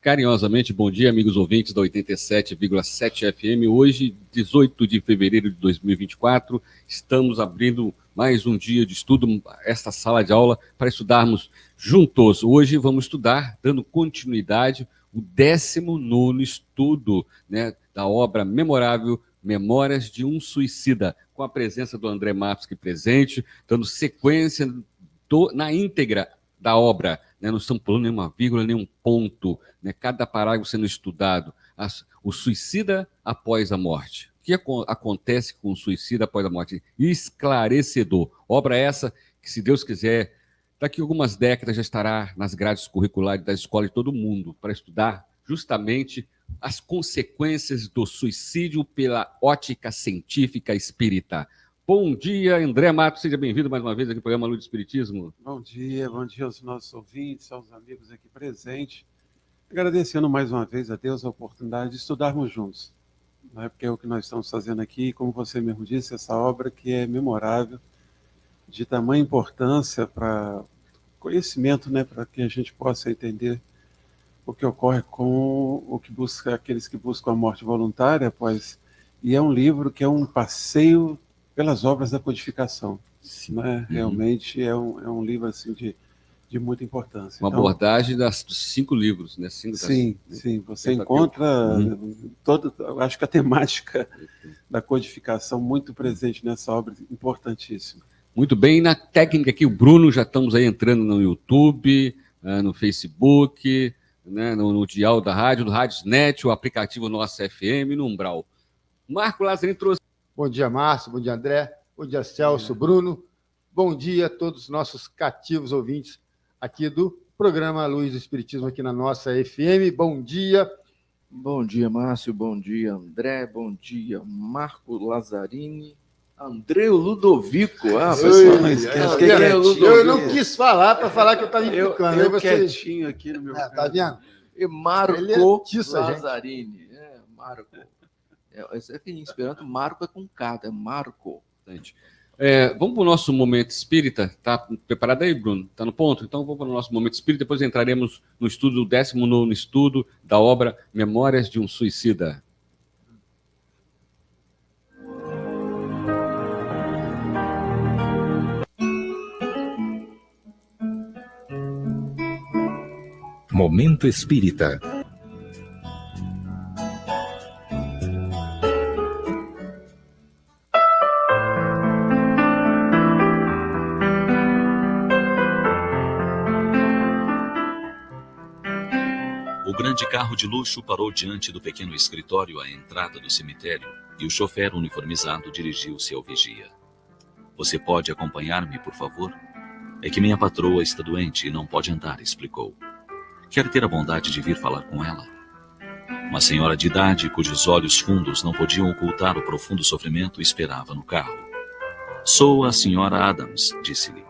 carinhosamente. Bom dia, amigos ouvintes da 87,7 FM. Hoje, 18 de fevereiro de 2024, estamos abrindo mais um dia de estudo, esta sala de aula, para estudarmos juntos. Hoje vamos estudar, dando continuidade, o 19º estudo, né, da obra memorável Memórias de um Suicida, com a presença do André Mapski presente, dando sequência na íntegra da obra, né? Não estamos pulando nenhuma vírgula, nenhum ponto, né? Cada parágrafo sendo estudado. O suicida após a morte. O que acontece com o suicida após a morte? Esclarecedor. Obra essa que, se Deus quiser, daqui a algumas décadas já estará nas grades curriculares da escola de todo mundo, para estudar justamente as consequências do suicídio pela ótica científica espírita. Bom dia, André Matos, seja bem-vindo mais uma vez aqui ao programa Luz do Espiritismo. Bom dia aos nossos ouvintes, aos amigos aqui presentes. Agradecendo mais uma vez a Deus a oportunidade de estudarmos juntos, né? Porque é o que nós estamos fazendo aqui, como você mesmo disse, essa obra que é memorável, de tamanha importância para conhecimento, né? Para que a gente possa entender o que ocorre com o que busca aqueles que buscam a morte voluntária, e é um livro que é um passeio pelas obras da codificação, né? Realmente é um livro assim de muita importância. Uma abordagem dos 5 livros, né? Sim, você encontra acho que a temática da codificação muito presente nessa obra importantíssima. Muito bem, na técnica aqui, o Bruno, já estamos aí entrando no YouTube, no Facebook, né? no dial da rádio, no Radiosnet, o aplicativo Nossa FM, no Umbral. Marco Lazzarini trouxe. Bom dia, Márcio. Bom dia, André. Bom dia, Celso, Bruno. Bom dia a todos os nossos cativos ouvintes aqui do programa Luz do Espiritismo aqui na nossa FM. Bom dia. Bom dia, Márcio. Bom dia, André. Bom dia, Marco Lazzarini. André Ludovico. Eu não quis falar para falar que eu estava implicando. Eu quietinho aqui no meu canto. Tá vendo? E Marco Lazzarini. Marco. Esse é em esperanto, Marco é com K, é Marco. Vamos para o nosso momento espírita. Está preparado aí, Bruno? Está no ponto? Então vamos para o nosso momento espírita. Depois entraremos no estudo, o 19º estudo da obra Memórias de um Suicida. Momento Espírita. O grande carro de luxo parou diante do pequeno escritório à entrada do cemitério e o chofer uniformizado dirigiu-se ao vigia. Você pode acompanhar-me, por favor? É que minha patroa está doente e não pode andar, explicou. Quer ter a bondade de vir falar com ela? Uma senhora de idade, cujos olhos fundos não podiam ocultar o profundo sofrimento, esperava no carro. Sou a senhora Adams, disse-lhe.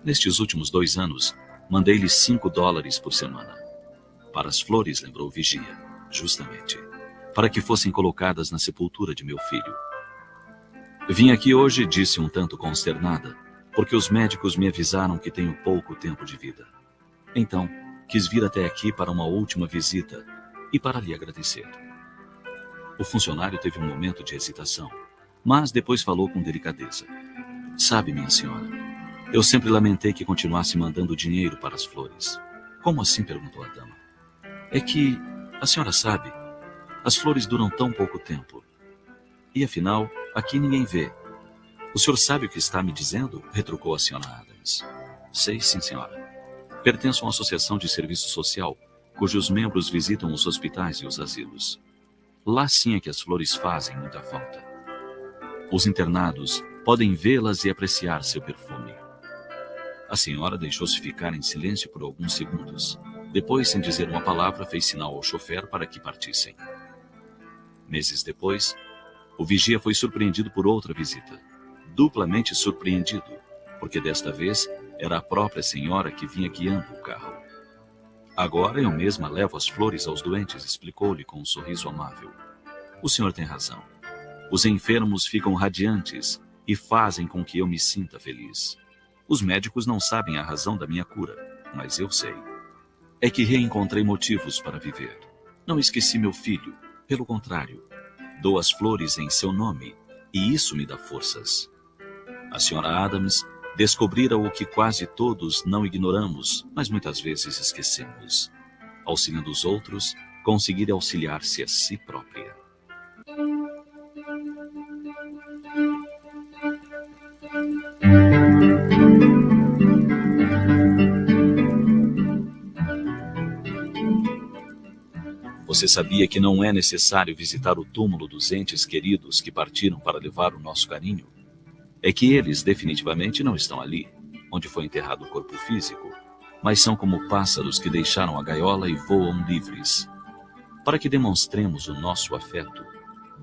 Nestes últimos 2 anos, mandei-lhe $5 por semana. Para as flores, lembrou o vigia, justamente, para que fossem colocadas na sepultura de meu filho. Vim aqui hoje, disse um tanto consternada, porque os médicos me avisaram que tenho pouco tempo de vida. Então, quis vir até aqui para uma última visita e para lhe agradecer. O funcionário teve um momento de hesitação, mas depois falou com delicadeza. Sabe, minha senhora, eu sempre lamentei que continuasse mandando dinheiro para as flores. Como assim? Perguntou a dama. É que, a senhora sabe, as flores duram tão pouco tempo. E afinal, aqui ninguém vê. O senhor sabe o que está me dizendo? Retrucou a senhora Adams. Sei, sim, senhora. Pertenço a uma associação de serviço social, cujos membros visitam os hospitais e os asilos. Lá sim é que as flores fazem muita falta. Os internados podem vê-las e apreciar seu perfume. A senhora deixou-se ficar em silêncio por alguns segundos. Depois, sem dizer uma palavra, fez sinal ao chofer para que partissem. Meses depois, o vigia foi surpreendido por outra visita. Duplamente surpreendido, porque desta vez era a própria senhora que vinha guiando o carro. Agora eu mesma levo as flores aos doentes, explicou-lhe com um sorriso amável. O senhor tem razão. Os enfermos ficam radiantes e fazem com que eu me sinta feliz. Os médicos não sabem a razão da minha cura, mas eu sei. é que reencontrei motivos para viver. Não esqueci meu filho, pelo contrário, dou as flores em seu nome e isso me dá forças. A senhora Adams descobrira o que quase todos não ignoramos, mas muitas vezes esquecemos. Auxiliando os outros, conseguir auxiliar-se a si própria. Você sabia que não é necessário visitar o túmulo dos entes queridos que partiram para levar o nosso carinho? É que eles definitivamente não estão ali, onde foi enterrado o corpo físico, mas são como pássaros que deixaram a gaiola e voam livres. Para que demonstremos o nosso afeto,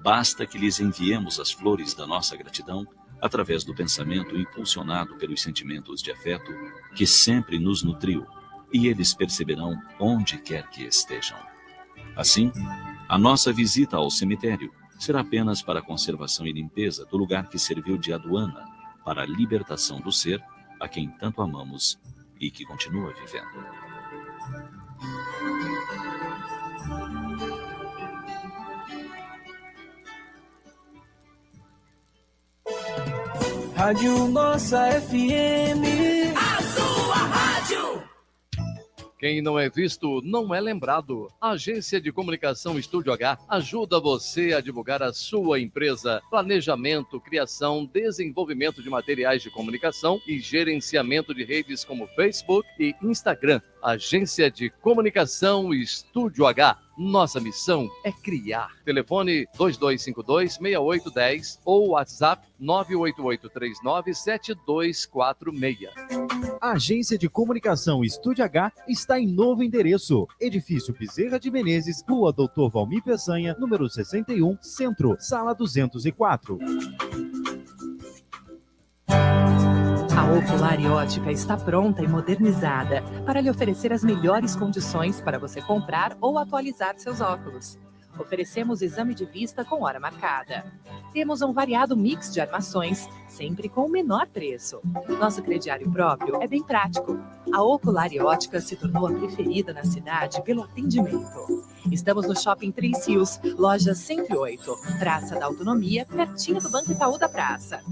basta que lhes enviemos as flores da nossa gratidão através do pensamento impulsionado pelos sentimentos de afeto que sempre nos nutriu, e eles perceberão onde quer que estejam. Assim, a nossa visita ao cemitério será apenas para a conservação e limpeza do lugar que serviu de aduana para a libertação do ser a quem tanto amamos e que continua vivendo. Rádio Nossa FM, a sua rádio. Quem não é visto, não é lembrado. A Agência de Comunicação Estúdio H ajuda você a divulgar a sua empresa. Planejamento, criação, desenvolvimento de materiais de comunicação e gerenciamento de redes como Facebook e Instagram. Agência de Comunicação Estúdio H. Nossa missão é criar. Telefone 2252-6810 ou WhatsApp 988397246. A Agência de Comunicação Estúdio H está em novo endereço. Edifício Bezerra de Menezes, Rua Doutor Valmir Peçanha, número 61, Centro, Sala 204. A Ocular e Ótica está pronta e modernizada para lhe oferecer as melhores condições para você comprar ou atualizar seus óculos. Oferecemos exame de vista com hora marcada. Temos um variado mix de armações, sempre com o menor preço. Nosso crediário próprio é bem prático. A Ocular e Ótica se tornou a preferida na cidade pelo atendimento. Estamos no Shopping Três Rios, loja 108, Praça da Autonomia, pertinho do Banco Itaú da Praça.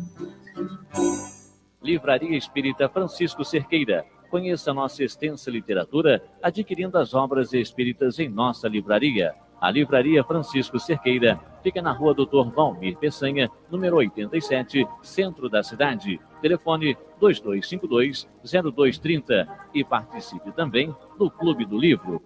Livraria Espírita Francisco Cerqueira. Conheça nossa extensa literatura adquirindo as obras espíritas em nossa livraria. A Livraria Francisco Cerqueira fica na Rua Doutor Valmir Peçanha, número 87, centro da cidade. Telefone 2252-0230 e participe também do Clube do Livro.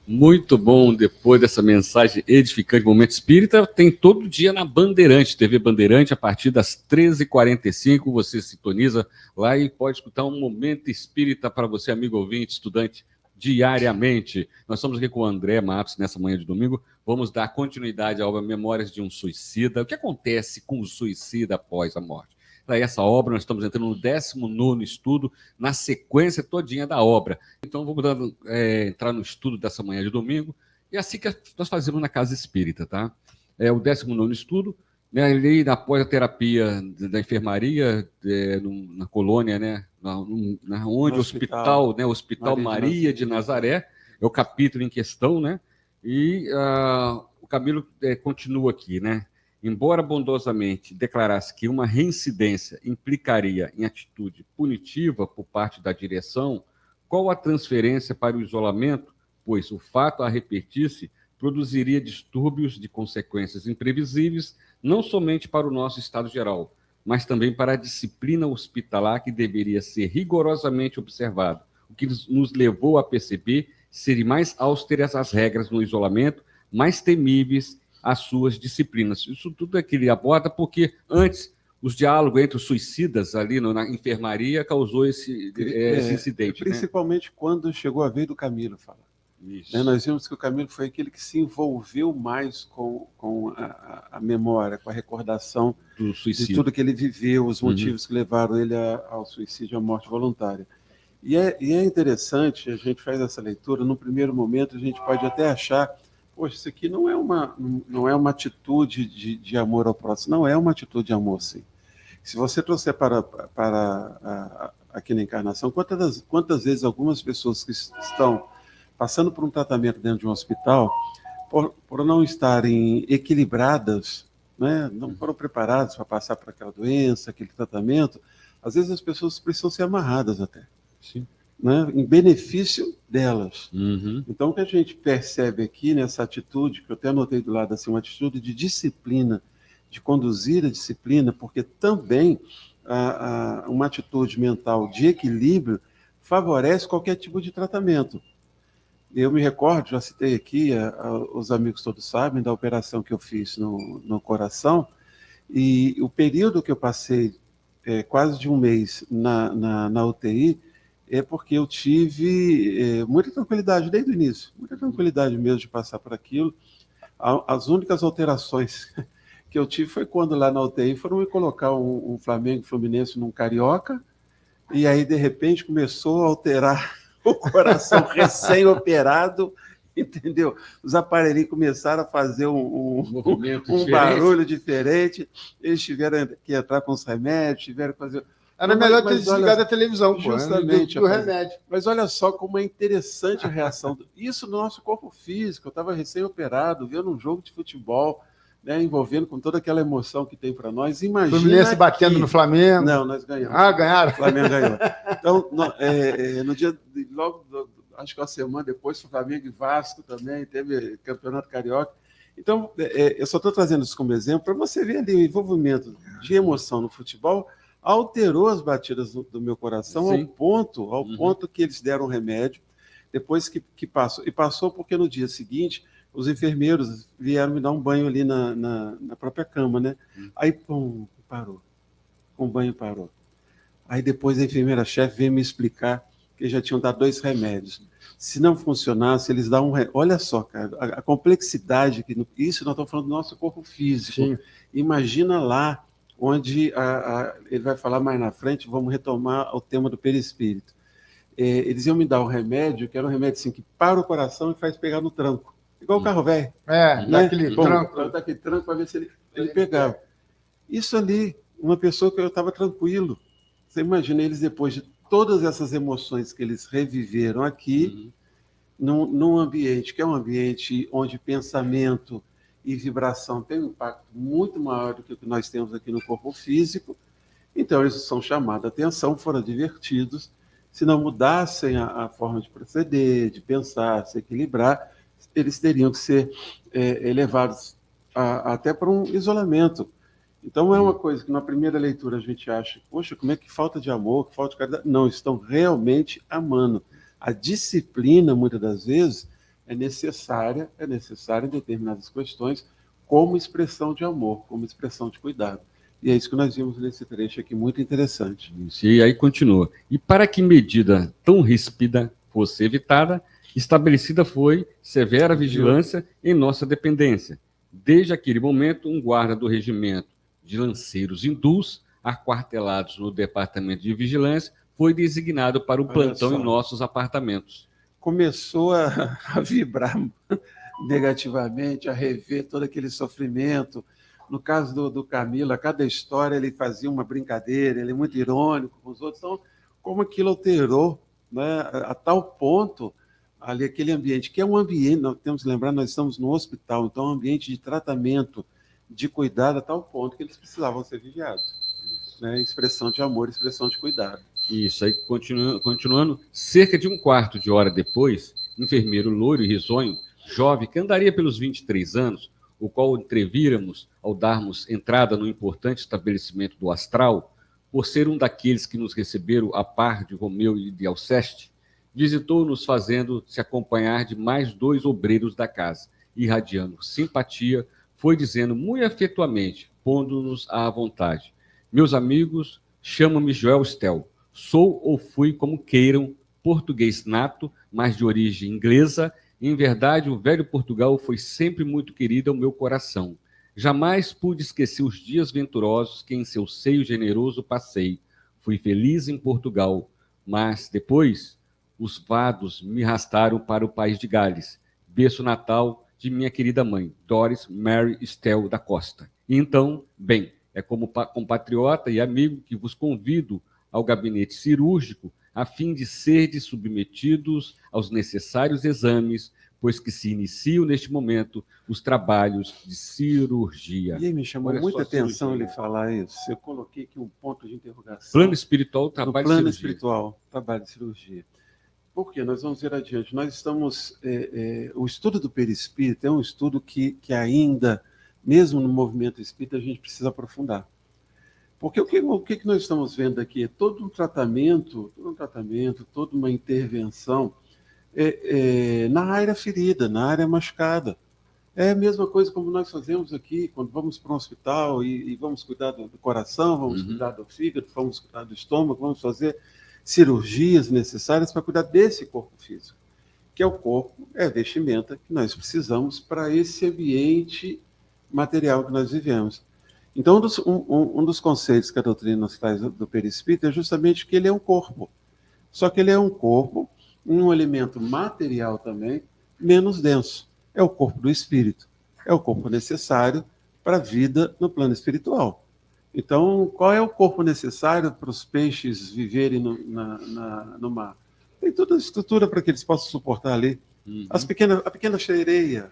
Muito bom, depois dessa mensagem edificante, Momento Espírita, tem todo dia na Bandeirante, TV Bandeirante, a partir das 13h45, você sintoniza lá e pode escutar um Momento Espírita para você, amigo ouvinte, estudante, diariamente. Nós estamos aqui com o André Matos nessa manhã de domingo, vamos dar continuidade à obra Memórias de um Suicida. O que acontece com o suicida após a morte? Para essa obra, nós estamos entrando no 19º estudo, na sequência todinha da obra. Então, vamos entrar no estudo dessa manhã de domingo, e assim que nós fazemos na Casa Espírita, tá? É o 19º estudo, né, ali após a terapia da enfermaria, na colônia, né, onde o hospital, né, Hospital Maria de Nazaré, é o capítulo em questão, né, e o Camilo continua aqui, né? Embora bondosamente declarasse que uma reincidência implicaria em atitude punitiva por parte da direção, qual a transferência para o isolamento, pois o fato a repetir-se produziria distúrbios de consequências imprevisíveis, não somente para o nosso estado geral, mas também para a disciplina hospitalar que deveria ser rigorosamente observada, o que nos levou a perceber serem mais austeras as regras no isolamento, mais temíveis as suas disciplinas. Isso tudo é que ele aborda porque antes os diálogos entre os suicidas ali na enfermaria causou esse incidente. Principalmente, né? Quando chegou a vez do Camilo falar. Nós vimos que o Camilo foi aquele que se envolveu mais com a memória, com a recordação do suicídio, de tudo que ele viveu, os motivos que levaram ele ao suicídio, à morte voluntária. E é interessante, a gente faz essa leitura, no primeiro momento a gente pode até achar, poxa, isso aqui não é uma atitude de amor ao próximo, não é uma atitude de amor, sim. Se você trouxer aqui na encarnação, quantas vezes algumas pessoas que estão passando por um tratamento dentro de um hospital, por não estarem equilibradas, né, não foram preparadas para passar por aquela doença, aquele tratamento, às vezes as pessoas precisam ser amarradas até. Sim. Né, em benefício delas. Uhum. Então, o que a gente percebe aqui nessa atitude, que eu até anotei do lado assim, uma atitude de disciplina, de conduzir a disciplina, porque também uma atitude mental de equilíbrio favorece qualquer tipo de tratamento. Eu me recordo, já citei aqui, os amigos todos sabem, da operação que eu fiz no coração, e o período que eu passei, quase de um mês na UTI, é porque eu tive muita tranquilidade desde o início, muita tranquilidade mesmo de passar por aquilo. As únicas alterações que eu tive foi quando lá na UTI foram me colocar um Flamengo Fluminense num Carioca, e aí de repente começou a alterar o coração recém-operado, entendeu? Os aparelhinhos começaram a fazer um barulho diferente, eles tiveram que entrar com os remédios, tiveram que fazer... Era melhor ter desligado a televisão, justamente, do remédio. Mas olha só como é interessante a reação. Isso no nosso corpo físico. Eu estava recém-operado, vendo um jogo de futebol, né, envolvendo com toda aquela emoção que tem para nós. Imagina. Fluminense batendo no Flamengo. Não, nós ganhamos. Ah, ganharam. O Flamengo ganhou. Então, no dia, logo, acho que uma semana depois, Flamengo e Vasco também, teve Campeonato Carioca. Então, eu só estou trazendo isso como exemplo para você ver ali o envolvimento de emoção no futebol. Alterou as batidas do meu coração. Sim. ao ponto que eles deram remédio, depois que passou. E passou porque no dia seguinte, os enfermeiros vieram me dar um banho ali na própria cama, né? Aí, pum, parou. O banho parou. Aí depois a enfermeira-chefe veio me explicar que já tinham dado 2 remédios. Se não funcionasse, eles dão Olha só, cara, a complexidade, isso nós estamos falando do nosso corpo físico. Sim. Imagina lá, onde ele vai falar mais na frente, vamos retomar o tema do perispírito. Eles iam me dar um remédio, que era um remédio assim, que para o coração e faz pegar no tranco. Igual o carro velho. Né? Dá aquele tranco. Dá aquele tranco para ver se ele pegava. Isso ali, uma pessoa que eu estava tranquilo. Você imagina eles, depois de todas essas emoções que eles reviveram aqui, num ambiente que é um ambiente onde pensamento e vibração tem um impacto muito maior do que o que nós temos aqui no corpo físico. Então, eles são chamados a atenção, foram advertidos. Se não mudassem a forma de proceder, de pensar, se equilibrar, eles teriam que ser levados até para um isolamento. Então, é uma coisa que na primeira leitura a gente acha, poxa, como é que falta de amor, que falta de caridade? Não, estão realmente amando. A disciplina, muitas das vezes, é necessária em determinadas questões, como expressão de amor, como expressão de cuidado. E é isso que nós vimos nesse trecho aqui, muito interessante. Isso, e aí continua. E para que medida tão ríspida fosse evitada, estabelecida foi severa vigilância em nossa dependência. Desde aquele momento, um guarda do regimento de lanceiros hindus, aquartelados no departamento de vigilância, foi designado para o plantão em nossos apartamentos. Começou a vibrar negativamente, a rever todo aquele sofrimento. No caso do Camilo, a cada história ele fazia uma brincadeira, ele é muito irônico com os outros. Então, como aquilo alterou, né, a tal ponto, ali aquele ambiente, que é um ambiente, nós temos que lembrar, nós estamos no hospital, então é um ambiente de tratamento, de cuidado, a tal ponto que eles precisavam ser vigiados. Né, expressão de amor, expressão de cuidado. Isso, aí continuando, cerca de um quarto de hora depois, enfermeiro loiro e risonho, jovem, que andaria pelos 23 anos, o qual entrevíramos ao darmos entrada no importante estabelecimento do Astral, por ser um daqueles que nos receberam a par de Romeu e de Alceste, visitou-nos fazendo-se acompanhar de mais 2 obreiros da casa, irradiando simpatia, foi dizendo muito afetuamente, pondo-nos à vontade: meus amigos, chamo-me Joel Stel. Sou ou fui, como queiram, português nato, mas de origem inglesa. Em verdade, o velho Portugal foi sempre muito querido ao meu coração. Jamais pude esquecer os dias venturosos que em seu seio generoso passei. Fui feliz em Portugal, mas depois os vados me arrastaram para o país de Gales, berço natal de minha querida mãe, Doris Mary Estel da Costa. E então, bem, é como compatriota e amigo que vos convido ao gabinete cirúrgico a fim de serdes submetidos aos necessários exames, pois que se iniciam neste momento os trabalhos de cirurgia. E aí me chamou muita atenção ele falar isso. Eu coloquei aqui um ponto de interrogação. Plano espiritual, trabalho de cirurgia. Plano espiritual, trabalho de cirurgia. Por quê? Nós vamos ver adiante. Nós estamos... o estudo do perispírito é um estudo que ainda, mesmo no movimento espírita, a gente precisa aprofundar. Porque o que nós estamos vendo aqui é todo um tratamento, toda uma intervenção na área ferida, na área machucada. É a mesma coisa como nós fazemos aqui, quando vamos para um hospital e vamos cuidar do coração, vamos cuidar do fígado, vamos cuidar do estômago, vamos fazer cirurgias necessárias para cuidar desse corpo físico, que é o corpo, é a vestimenta que nós precisamos para esse ambiente material que nós vivemos. Então, um dos conceitos que a doutrina nos traz do perispírito é justamente que ele é um corpo. Só que ele é um corpo, um elemento material também, menos denso. É o corpo do espírito. É o corpo necessário para a vida no plano espiritual. Então, qual é o corpo necessário para os peixes viverem no mar? Tem toda a estrutura para que eles possam suportar ali. A pequena sereia,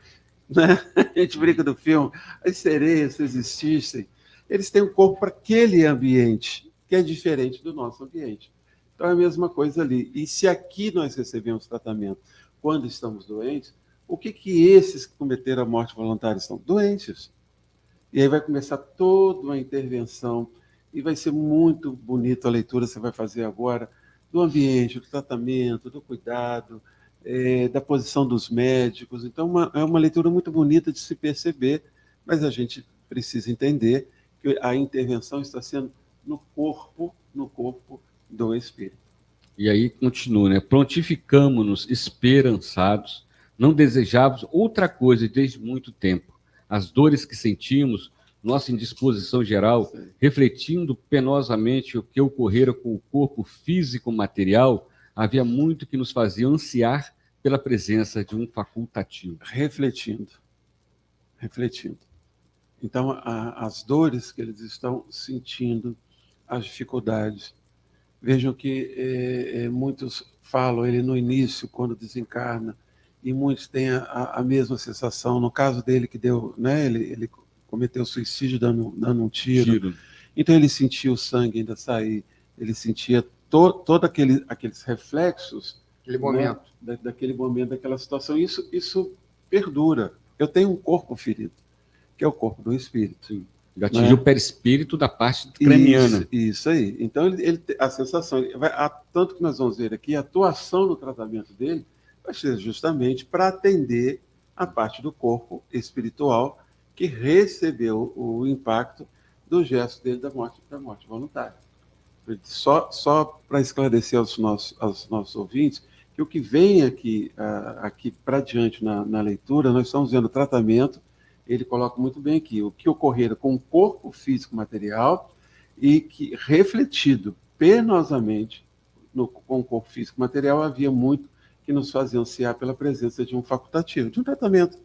né? A gente brinca do filme, as sereias, se existissem, eles têm um corpo para aquele ambiente, que é diferente do nosso ambiente. Então é a mesma coisa ali. E se aqui nós recebemos tratamento quando estamos doentes, o que esses que cometeram a morte voluntária estão? Doentes. E aí vai começar toda uma intervenção, e vai ser muito bonito a leitura que você vai fazer agora, do ambiente, do tratamento, do cuidado, da posição dos médicos. Então, é uma leitura muito bonita de se perceber, mas a gente precisa entender que a intervenção está sendo no corpo do espírito. E aí continua, né? Prontificamo-nos esperançados, não desejávamos outra coisa desde muito tempo. As dores que sentimos, nossa indisposição geral, refletindo penosamente o que ocorrera com o corpo físico material, havia muito que nos fazia ansiar pela presença de um facultativo. Refletindo. Então, as dores que eles estão sentindo, as dificuldades. Vejam que muitos falam, ele no início, quando desencarna, e muitos têm a mesma sensação. No caso dele, que deu, né, ele cometeu suicídio dando um tiro. Então, ele sentia o sangue ainda sair, ele sentia todos aqueles reflexos momento. Né, daquele momento, daquela situação. Isso perdura. Eu tenho um corpo ferido, que é o corpo do espírito. Sim. Atingiu o perispírito da parte craniana. Isso aí. Então, a sensação, tanto que nós vamos ver aqui, a atuação no tratamento dele vai ser justamente para atender a parte do corpo espiritual que recebeu o impacto do gesto dele da morte voluntária. Só para esclarecer aos nossos ouvintes, que o que vem aqui para diante na leitura, nós estamos vendo o tratamento, ele coloca muito bem aqui, o que ocorrera com o corpo físico material e que, refletido penosamente com o corpo físico material, havia muito que nos fazia ansiar pela presença de um facultativo, de um tratamento,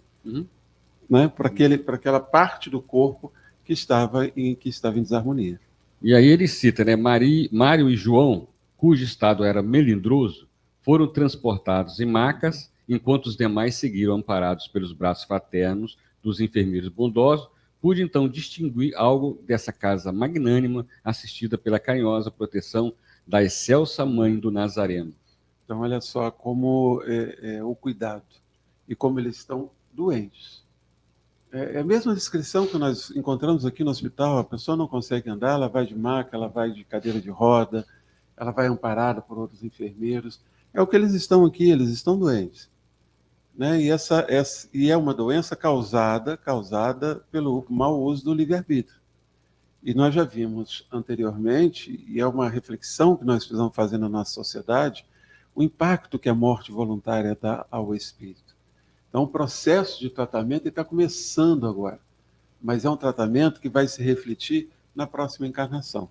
né, para aquela parte do corpo que estava em desarmonia. E aí ele cita, né, Mário e João, cujo estado era melindroso, foram transportados em macas, enquanto os demais seguiram amparados pelos braços fraternos dos enfermeiros bondosos. Pude então distinguir algo dessa casa magnânima, assistida pela carinhosa proteção da excelsa Mãe do Nazareno. Então, olha só como o cuidado e como eles estão doentes. É a mesma descrição que nós encontramos aqui no hospital. A pessoa não consegue andar, ela vai de maca, ela vai de cadeira de roda, ela vai amparada por outros enfermeiros. É o que eles estão aqui, eles estão doentes. Né? E é uma doença causada pelo mau uso do livre-arbítrio. E nós já vimos anteriormente, e é uma reflexão que nós precisamos fazer na nossa sociedade, o impacto que a morte voluntária dá ao espírito. Então, o processo de tratamento está começando agora, mas é um tratamento que vai se refletir na próxima encarnação,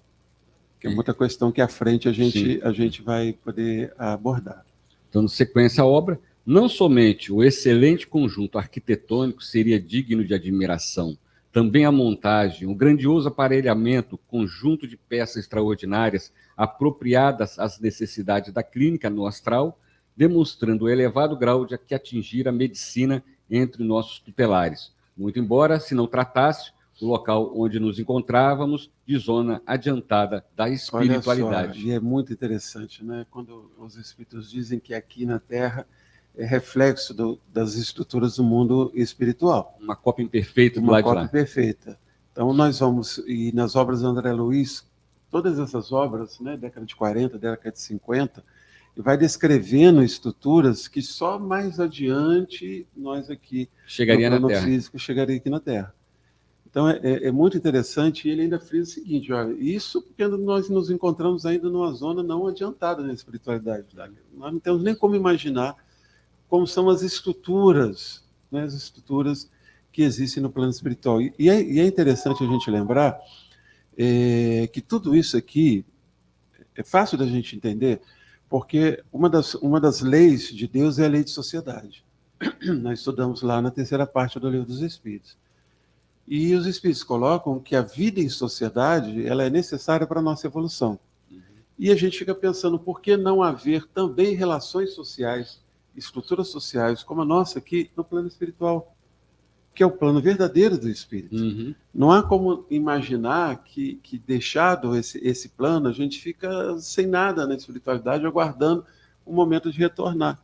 que é muita questão que à frente a gente vai poder abordar. Então, na sequência, a obra Não somente o excelente conjunto arquitetônico seria digno de admiração, também a montagem, o grandioso aparelhamento, conjunto de peças extraordinárias apropriadas às necessidades da clínica no astral, demonstrando o elevado grau de que atingir a medicina entre nossos tutelares. Muito embora, se não tratasse o local onde nos encontrávamos de zona adiantada da espiritualidade. Olha só, e é muito interessante, né? Quando os espíritos dizem que aqui na Terra é reflexo das estruturas do mundo espiritual. Uma cópia imperfeita do lado de lá. Uma cópia perfeita. Então, nós vamos, e nas obras do André Luiz, todas essas obras, né, década de 40, década de 50, e vai descrevendo estruturas que só mais adiante nós aqui, chegaria no na plano Terra. físico, chegaria aqui na Terra. Então, é muito interessante, e ele ainda frisa o seguinte, olha, isso porque nós nos encontramos ainda numa zona não adiantada na espiritualidade. Nós não temos nem como imaginar como são as estruturas, né, as estruturas que existem no plano espiritual. E é interessante a gente lembrar que tudo isso aqui é fácil da gente entender, porque uma das leis de Deus é a lei de sociedade. Nós estudamos lá na terceira parte do Livro dos Espíritos. E os Espíritos colocam que a vida em sociedade ela é necessária para a nossa evolução. E a gente fica pensando, por que não haver também relações sociais, estruturas sociais, como a nossa aqui, no plano espiritual, que é o plano verdadeiro do espírito. Não há como imaginar que deixado esse plano, a gente fica sem nada na espiritualidade, aguardando o momento de retornar.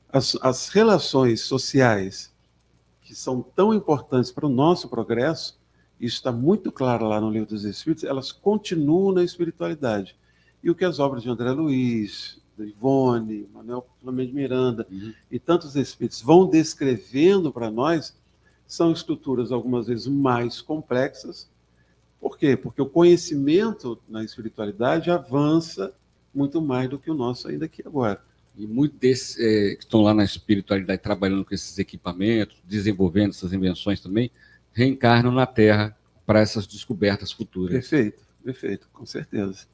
As relações sociais, que são tão importantes para o nosso progresso, isso está muito claro lá no Livro dos Espíritos, elas continuam na espiritualidade. E o que as obras de André Luiz, de Ivone, Manuel Filomeno de Miranda e tantos espíritos vão descrevendo para nós são estruturas algumas vezes mais complexas. Por quê? Porque o conhecimento na espiritualidade avança muito mais do que o nosso ainda aqui agora. E muitos desses que estão lá na espiritualidade trabalhando com esses equipamentos, desenvolvendo essas invenções também, reencarnam na Terra para essas descobertas futuras. Perfeito, com certeza.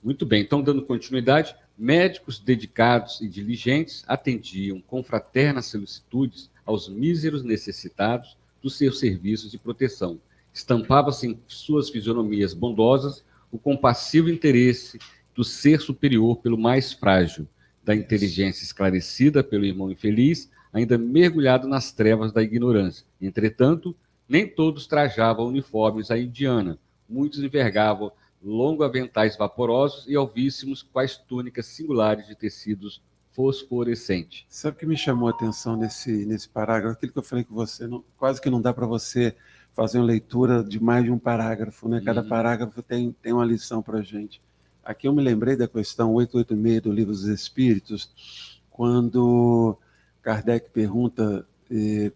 Muito bem, então dando continuidade, médicos dedicados e diligentes atendiam com fraternas solicitudes aos míseros necessitados dos seus serviços de proteção. Estampava-se em suas fisionomias bondosas o compassivo interesse do ser superior pelo mais frágil, da inteligência esclarecida pelo irmão infeliz, ainda mergulhado nas trevas da ignorância. Entretanto, nem todos trajavam uniformes à indiana, muitos envergavam longos aventais vaporosos e alvíssimos quais túnicas singulares de tecidos fosforescentes. Sabe o que me chamou a atenção nesse parágrafo? Aquilo que eu falei com você, quase que não dá para você fazer uma leitura de mais de um parágrafo, né? Cada parágrafo tem uma lição para a gente. Aqui eu me lembrei da questão 886 do Livro dos Espíritos, quando Kardec pergunta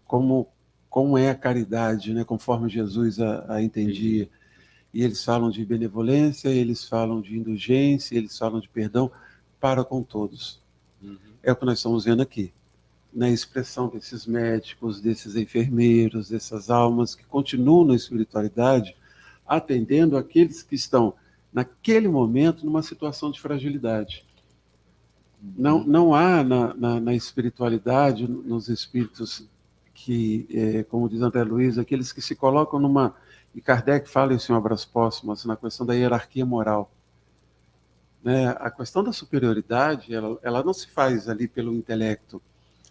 como é a caridade, né? Conforme Jesus a entendia. E eles falam de benevolência, eles falam de indulgência, eles falam de perdão para com todos. É o que nós estamos vendo aqui, na expressão desses médicos, desses enfermeiros, dessas almas que continuam na espiritualidade, atendendo aqueles que estão, naquele momento, numa situação de fragilidade. Não há na espiritualidade, nos espíritos que, como diz André Luiz, aqueles que se colocam numa... E Kardec fala isso em Obras Póstumas, na questão da hierarquia moral. Né? A questão da superioridade, ela não se faz ali pelo intelecto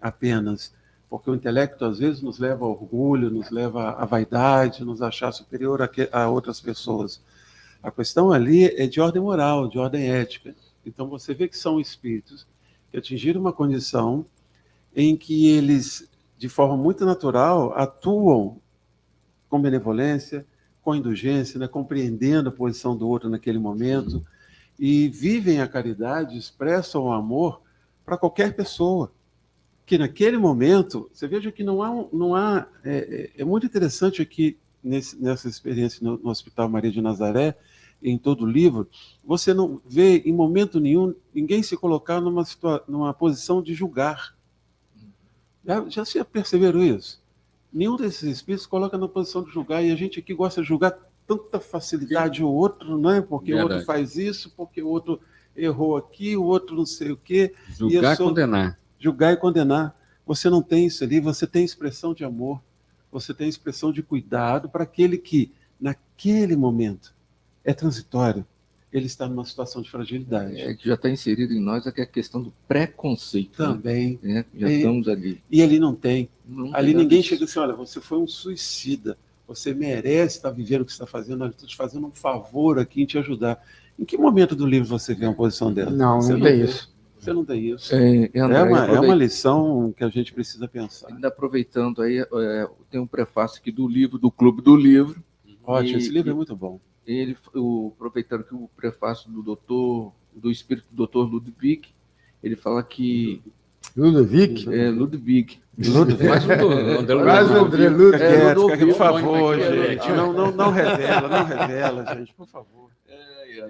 apenas, porque o intelecto às vezes nos leva ao orgulho, nos leva à vaidade, nos achar superior a outras pessoas. A questão ali é de ordem moral, de ordem ética. Então você vê que são espíritos que atingiram uma condição em que eles, de forma muito natural, atuam com benevolência, com indulgência, né, compreendendo a posição do outro naquele momento, e vivem a caridade, expressam o amor para qualquer pessoa. Que naquele momento, você veja que não há é muito interessante aqui nessa experiência no Hospital Maria de Nazaré, em todo o livro, você não vê em momento nenhum ninguém se colocar numa posição de julgar. Já se perceberam isso? Nenhum desses espíritos coloca na posição de julgar, e a gente aqui gosta de julgar tanta facilidade o outro, não é? Porque o outro faz isso, porque o outro errou aqui, o outro não sei o quê. Julgar, condenar. julgar e condenar. Você não tem isso ali, você tem expressão de amor, você tem expressão de cuidado para aquele que, naquele momento, é transitório. Ele está numa situação de fragilidade. Que já está inserido em nós aqui a questão do preconceito. Também. Né? Já estamos ali. E ali não tem. Ali ninguém disso. chega assim, olha, você foi um suicida, você merece estar vivendo o que você está fazendo, olha, estou te fazendo um favor aqui em te ajudar. Em que momento do livro você vê uma posição dela? Não tem isso. Você não tem isso. André, é uma lição que a gente precisa pensar. Ainda aproveitando aí, tem um prefácio aqui do livro, do Clube do Livro. Ótimo, esse livro é muito bom. Aproveitando que o prefácio do espírito do Dr. Ludwig, ele fala que... Ludwig? Ludwig. Mais o André Ludwig. Por favor, gente. Não revela, gente, por favor.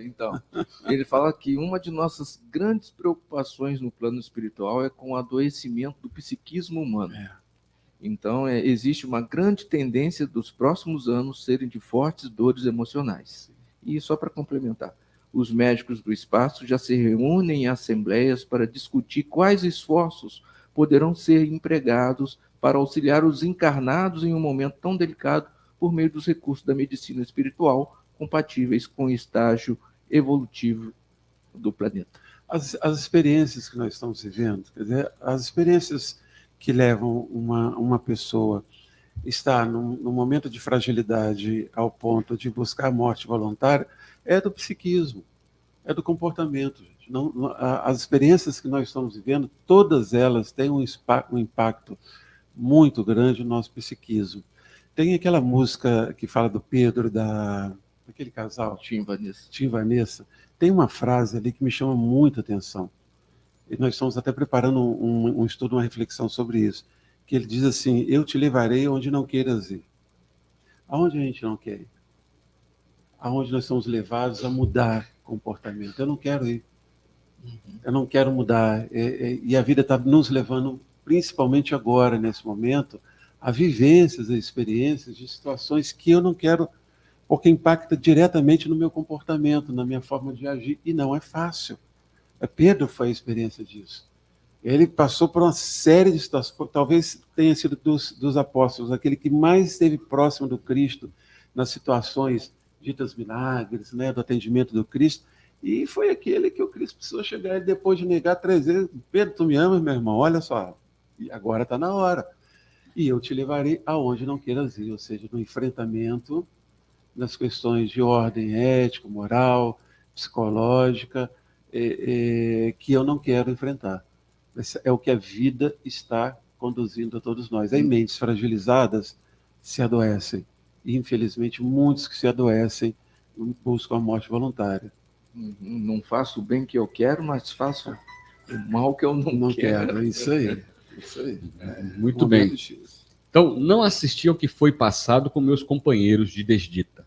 Então, ele fala que uma de nossas grandes preocupações no plano espiritual é com o adoecimento do psiquismo humano. Então, existe uma grande tendência dos próximos anos serem de fortes dores emocionais. E só para complementar, os médicos do espaço já se reúnem em assembleias para discutir quais esforços poderão ser empregados para auxiliar os encarnados em um momento tão delicado por meio dos recursos da medicina espiritual compatíveis com o estágio evolutivo do planeta. As experiências que nós estamos vivendo, quer dizer, as experiências que levam uma pessoa a estar num momento de fragilidade ao ponto de buscar a morte voluntária, é do psiquismo, é do comportamento. Gente. As experiências que nós estamos vivendo, todas elas têm um impacto muito grande no nosso psiquismo. Tem aquela música que fala do Pedro, daquele casal, Tim e Vanessa. Tem uma frase ali que me chama muita atenção. E nós estamos até preparando um estudo, uma reflexão sobre isso. Que ele diz assim, eu te levarei onde não queiras ir. Aonde a gente não quer ir? Aonde nós somos levados a mudar comportamento. Eu não quero ir. Eu não quero mudar. E a vida está nos levando, principalmente agora, nesse momento, a vivências, a experiências de situações que eu não quero, porque impacta diretamente no meu comportamento, na minha forma de agir. E não é fácil. Pedro foi a experiência disso. Ele passou por uma série de situações, talvez tenha sido dos apóstolos, aquele que mais esteve próximo do Cristo nas situações ditas milagres, né, do atendimento do Cristo, e foi aquele que o Cristo precisou chegar e depois de negar 3 vezes, Pedro, tu me amas, meu irmão? Olha só, e agora está na hora. E eu te levarei aonde não queiras ir, ou seja, no enfrentamento das questões de ordem ética, moral, psicológica, que eu não quero enfrentar. Esse é o que a vida está conduzindo a todos nós. Aí mentes fragilizadas se adoecem. E, infelizmente, muitos que se adoecem buscam a morte voluntária. Não faço o bem que eu quero, mas faço o mal que eu não quero. É isso aí. Muito bem. Então, não assisti ao que foi passado com meus companheiros de desdita.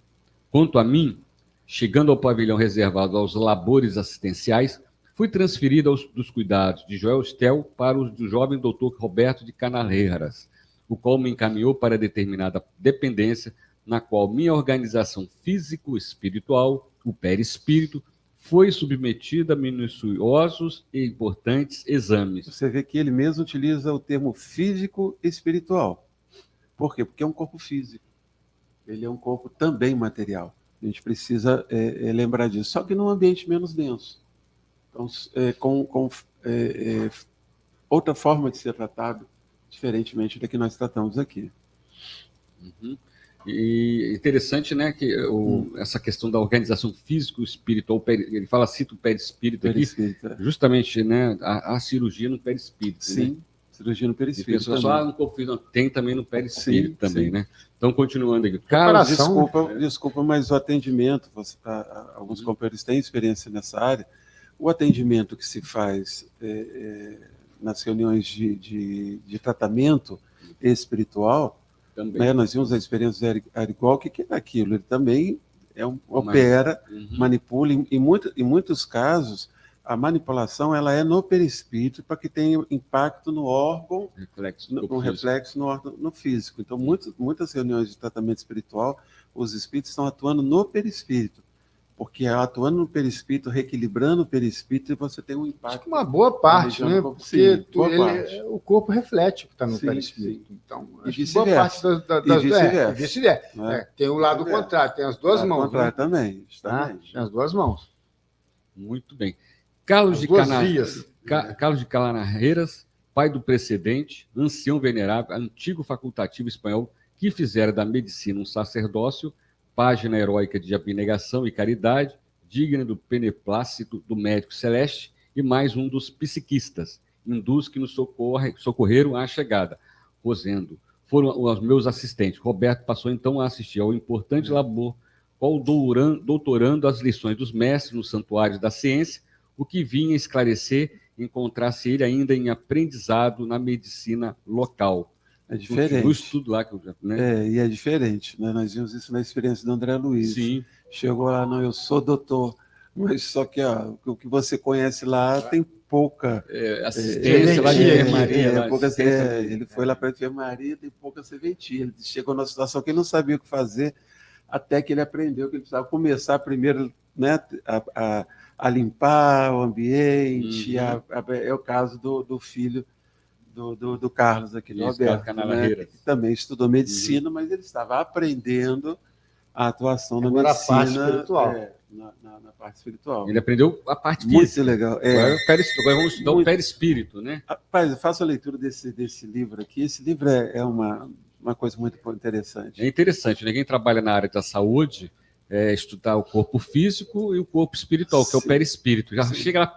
Quanto a mim, chegando ao pavilhão reservado aos labores assistenciais, fui transferido dos cuidados de Joel Stel para os do jovem doutor Roberto de Canalejas, o qual me encaminhou para determinada dependência, na qual minha organização físico-espiritual, o perispírito, foi submetida a minuciosos e importantes exames. Você vê que ele mesmo utiliza o termo físico-espiritual. Por quê? Porque é um corpo físico. Ele é um corpo também material. A gente precisa lembrar disso. Só que num ambiente menos denso. Então, com outra forma de ser tratado, diferentemente da que nós tratamos aqui. E interessante, né, que essa questão da organização físico-espiritual, ele cita o perispírito aqui, justamente, né, a cirurgia no perispírito. Sim, né? Cirurgia no perispírito. Só no corpo físico, tem também no perispírito também, né? Então, continuando aqui. Carlos, desculpa, mas o atendimento, alguns companheiros têm experiência nessa área, o atendimento que se faz nas reuniões de tratamento espiritual, né, nós vimos a experiência do Arigol, o que é aquilo? Ele também opera, manipula, e em muitos casos, a manipulação ela é no perispírito para que tenha impacto no órgão, reflexo no órgão no físico. Então, muitas reuniões de tratamento espiritual, os espíritos estão atuando no perispírito. porque atuando no perispírito, reequilibrando o perispírito, você tem um impacto. Uma boa parte, né? Porque o corpo reflete o que está no perispírito. Então, e vice-versa. E vice-versa. Tem o lado contrário, tem as duas mãos. Contrário também, justamente. Tem as duas mãos. Muito bem. Carlos de Canarreiras, pai do precedente, ancião venerável, antigo facultativo espanhol, que fizera da medicina um sacerdócio, página heróica de abnegação e caridade, digna do beneplácito do médico celeste, e mais um dos psiquistas, hindus que nos socorreram à chegada. Rosendo, foram os meus assistentes. Roberto passou então a assistir ao importante labor, doutorando as lições dos mestres nos santuários da ciência, o que vinha esclarecer, encontrar-se ele ainda em aprendizado na medicina local. É diferente. No estudo lá que eu já, né? E é diferente, né? Nós vimos isso na experiência do André Luiz. Sim. Chegou lá, não, eu sou doutor, mas só que o que você conhece lá tem pouca assistência lá de enfermaria. Ele foi lá para a enfermaria, tem pouca serventia. Ele chegou numa situação que ele não sabia o que fazer, até que ele aprendeu que ele precisava começar primeiro, né, a limpar o ambiente. É o caso do filho do Carlos aqui, do Alberto, né, que também estudou medicina, mas ele estava aprendendo a atuação na medicina. Parte espiritual. Na parte espiritual. Ele aprendeu a parte muito física. Legal. Agora vamos estudar o perispírito, né? Rapaz, eu faço a leitura desse livro aqui. Esse livro é uma coisa muito interessante. É interessante, né? Quem trabalha na área da saúde estudar o corpo físico e o corpo espiritual, que é o perispírito. Já chega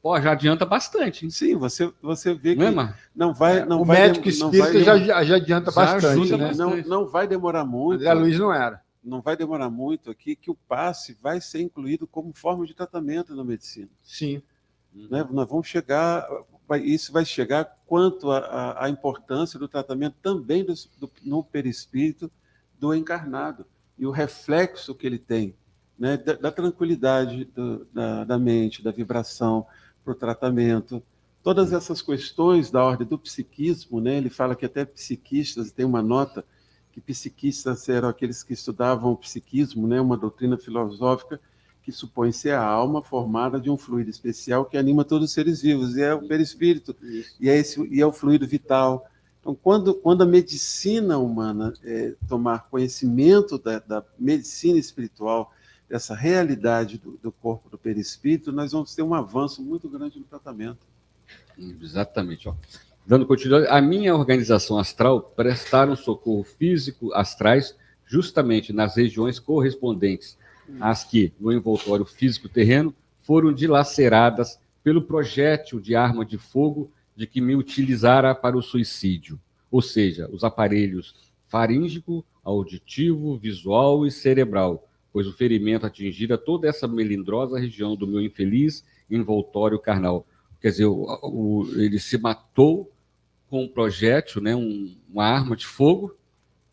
lá, já adianta bastante. Hein? Sim, você vê que não vai... O médico espírita já adianta bastante, né? Não vai demorar muito. André Luiz não era. Não vai demorar muito aqui que o passe vai ser incluído como forma de tratamento na medicina. Sim. Né? Nós vamos chegar... Isso vai chegar quanto à importância do tratamento também no perispírito do encarnado e o reflexo que ele tem, né, da tranquilidade da mente, da vibração para o tratamento. Todas essas questões da ordem do psiquismo, né, ele fala que até psiquistas, tem uma nota que psiquistas eram aqueles que estudavam o psiquismo, né, uma doutrina filosófica que supõe ser a alma formada de um fluido especial que anima todos os seres vivos, e é o perispírito, e é o fluido vital. Então, quando a medicina humana tomar conhecimento da medicina espiritual, dessa realidade do corpo do perispírito, nós vamos ter um avanço muito grande no tratamento. Exatamente. Dando continuidade, a minha organização astral prestaram socorro físico astrais justamente nas regiões correspondentes às que, no envoltório físico terreno, foram dilaceradas pelo projétil de arma de fogo de que me utilizara para o suicídio, ou seja, os aparelhos faríngico, auditivo, visual e cerebral, pois o ferimento atingira toda essa melindrosa região do meu infeliz envoltório carnal. Quer dizer, ele se matou com um projétil, né, uma arma de fogo,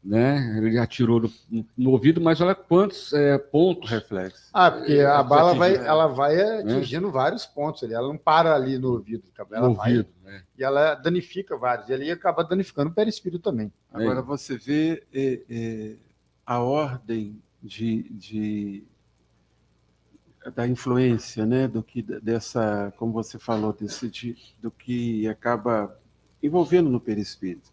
né, ele atirou no ouvido, mas olha quantos pontos. Reflexo. Porque a bala vai atingindo vários pontos ali, ela não para ali no ouvido, e ela danifica vários, e ali acaba danificando o perispírito também. Agora você vê a ordem da influência, né, dessa, como você falou, do que acaba envolvendo no perispírito.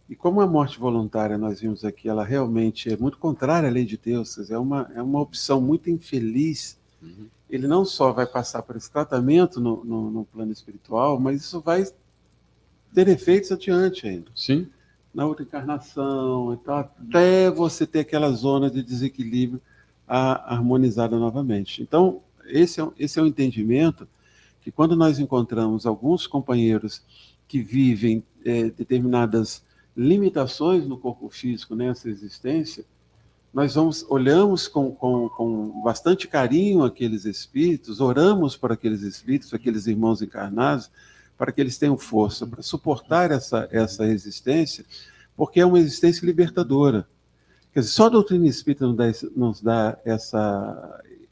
E como a morte voluntária, nós vimos aqui, ela realmente é muito contrária à lei de Deus, é uma opção muito infeliz. Ele não só vai passar por esse tratamento no plano espiritual, mas isso vai ter efeitos adiante ainda. Sim. Na outra encarnação, então, até você ter aquela zona de desequilíbrio harmonizada novamente. Então, esse é um entendimento que quando nós encontramos alguns companheiros que vivem determinadas limitações no corpo físico, nessa existência, nós olhamos com bastante carinho aqueles espíritos, oramos por aqueles espíritos, aqueles irmãos encarnados, para que eles tenham força para suportar essa existência, porque é uma existência libertadora. Quer dizer, só a doutrina espírita nos dá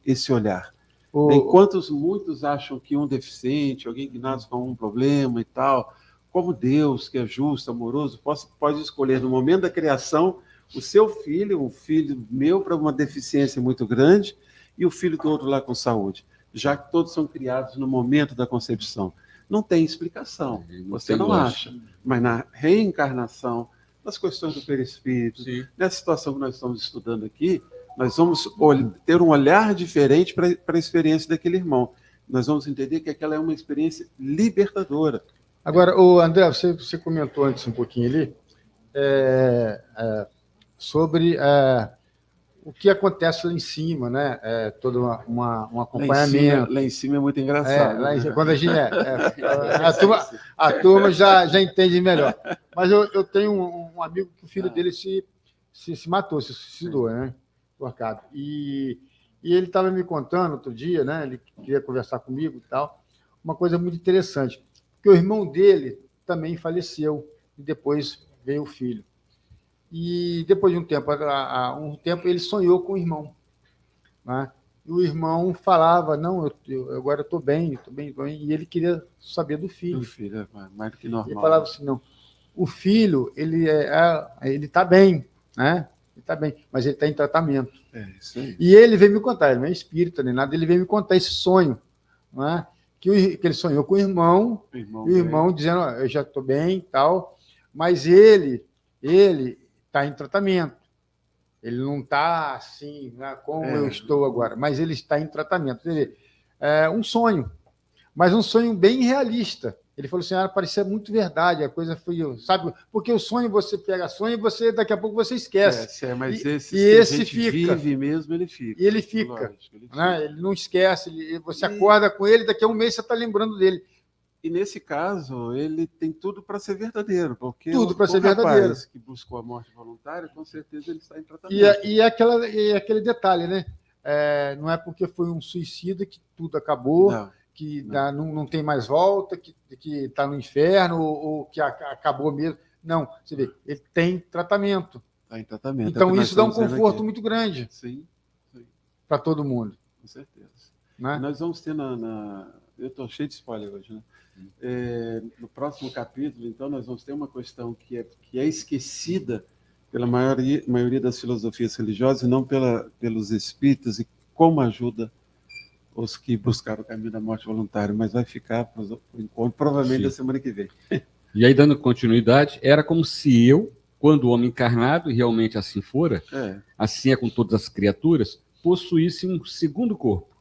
esse olhar. Enquanto muitos acham que um deficiente, alguém que nasce com um problema e tal, como Deus, que é justo, amoroso, pode escolher no momento da criação o seu filho, um filho meu, para uma deficiência muito grande, e o filho do outro lá com saúde, já que todos são criados no momento da concepção? Não tem explicação, você não acha. Mas na reencarnação, nas questões do perispírito, nessa situação que nós estamos estudando aqui, nós vamos ter um olhar diferente para a experiência daquele irmão. Nós vamos entender que aquela é uma experiência libertadora. Agora, André, você comentou antes um pouquinho ali sobre o que acontece lá em cima, né? Todo um acompanhamento. Lá em cima é muito engraçado. Quando a gente a turma já entende melhor. Mas eu tenho um amigo que o filho dele se matou, se suicidou, né? Enforcado. E ele estava me contando outro dia, né? Ele queria conversar comigo e tal. Uma coisa muito interessante, porque o irmão dele também faleceu e depois veio o filho. E depois de um tempo, ele sonhou com o irmão, né? E o irmão falava, não, eu agora estou bem, e ele queria saber do filho. O filho é mais do que normal. Ele falava assim, não, o filho, ele está bem, né? Ele está bem, mas ele está em tratamento. Isso aí. E ele veio me contar, ele não é espírita nem nada, ele veio me contar esse sonho, né? Que ele sonhou com o irmão, e o irmão dizendo, eu já estou bem e tal, mas ele está em tratamento. Ele não está assim, né, como eu estou agora, mas ele está em tratamento. É um sonho, mas um sonho bem realista. Ele falou assim, parecia muito verdade, a coisa foi, sabe? Porque o sonho, você pega sonho e daqui a pouco você esquece. Mas esse fica. Vive mesmo, ele fica. E ele fica. Lógico, ele fica. Né? Ele não esquece, você acorda com ele, daqui a um mês você está lembrando dele. E nesse caso, ele tem tudo para ser verdadeiro, porque tudo para ser verdadeiro. Que buscou a morte voluntária, com certeza ele está em tratamento. E aquele detalhe, né? Não é porque foi um suicida que tudo acabou, que não tem mais volta, que está no inferno, ou que acabou mesmo. Não, você vê, ele tem tratamento. Está em tratamento. Então isso dá um conforto muito grande para todo mundo. Com certeza. Né? Nós vamos ter eu estou cheio de spoiler hoje, né? No próximo capítulo, então, nós vamos ter uma questão que é esquecida pela maioria das filosofias religiosas e não pelos espíritas, e como ajuda os que buscaram o caminho da morte voluntária, mas vai ficar para o encontro, provavelmente, da semana que vem. E aí, dando continuidade, era como se eu, quando o homem encarnado, e realmente assim fora, assim é com todas as criaturas, possuísse um segundo corpo,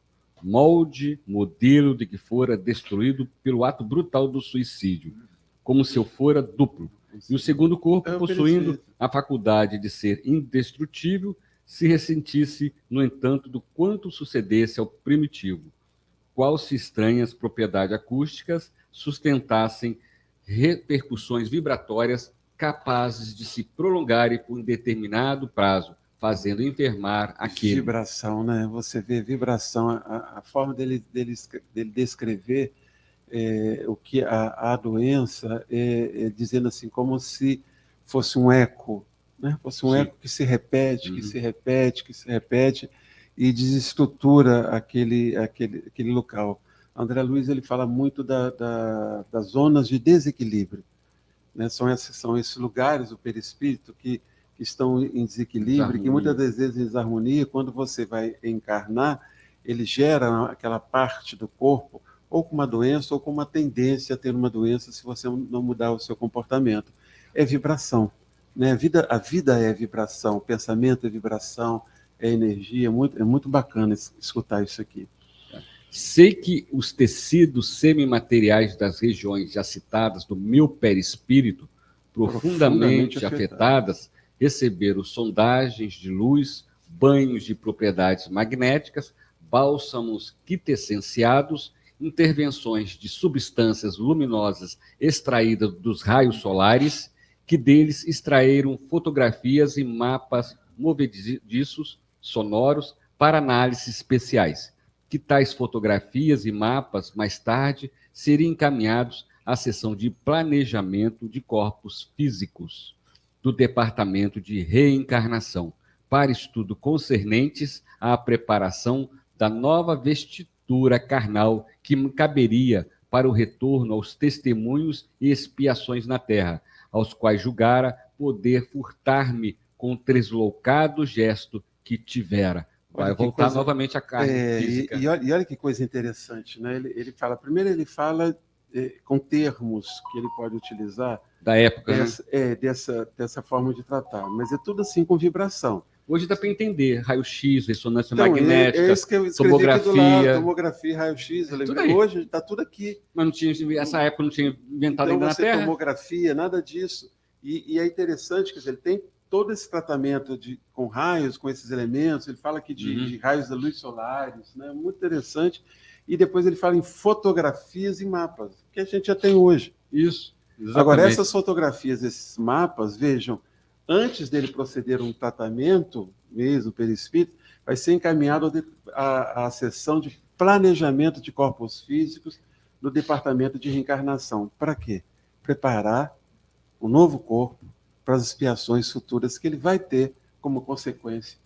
molde, modelo de que fora destruído pelo ato brutal do suicídio, como se eu fora duplo. E o segundo corpo, possuindo a faculdade de ser indestrutível, se ressentisse, no entanto, do quanto sucedesse ao primitivo, qual se estranhas propriedades acústicas sustentassem repercussões vibratórias capazes de se prolongarem por um determinado prazo, fazendo enfermar aquele. Vibração, né? Você vê vibração, a forma dele descrever o que a doença, dizendo assim, como se fosse um eco, né? Fosse um eco que se repete, que se repete, que se repete, e desestrutura aquele local. André Luiz, ele fala muito das zonas de desequilíbrio, né? São esses lugares do perispírito que estão em desequilíbrio, que muitas das vezes em desarmonia, quando você vai encarnar, ele gera aquela parte do corpo ou com uma doença ou com uma tendência a ter uma doença se você não mudar o seu comportamento. É vibração, né? A vida é vibração, o pensamento é vibração, é energia, é muito bacana escutar isso aqui. Sei que os tecidos semimateriais das regiões já citadas do meu perispírito, profundamente afetadas, receberam sondagens de luz, banhos de propriedades magnéticas, bálsamos quintessenciados, intervenções de substâncias luminosas extraídas dos raios solares, que deles extraíram fotografias e mapas movediços sonoros para análises especiais, que tais fotografias e mapas, mais tarde, seriam encaminhados à seção de planejamento de corpos físicos do Departamento de Reencarnação, para estudo concernentes à preparação da nova vestitura carnal que me caberia para o retorno aos testemunhos e expiações na terra, aos quais julgara poder furtar-me com o tresloucado gesto que tivera, Vai voltar novamente a carne física. E olha que coisa interessante, né? Ele fala, primeiro ele fala com termos que ele pode utilizar da época, dessa forma de tratar, mas é tudo assim com vibração. Hoje dá para entender raio-x, ressonância magnética, é isso que eu tomografia, tomografia, raio-x, hoje está tudo aqui. Mas não tinha, essa época não tinha inventado ainda na Terra. Tomografia, nada disso. E é interessante, quer dizer, ele tem todo esse tratamento com raios, com esses elementos, ele fala aqui de raios da luz solares, né? Muito interessante. E depois ele fala em fotografias e mapas, que a gente já tem hoje. Isso. Exatamente. Agora, essas fotografias, esses mapas, vejam, antes dele proceder um tratamento, mesmo perispírito, vai ser encaminhado à sessão de planejamento de corpos físicos no departamento de reencarnação. Para quê? Preparar um novo corpo para as expiações futuras que ele vai ter como consequência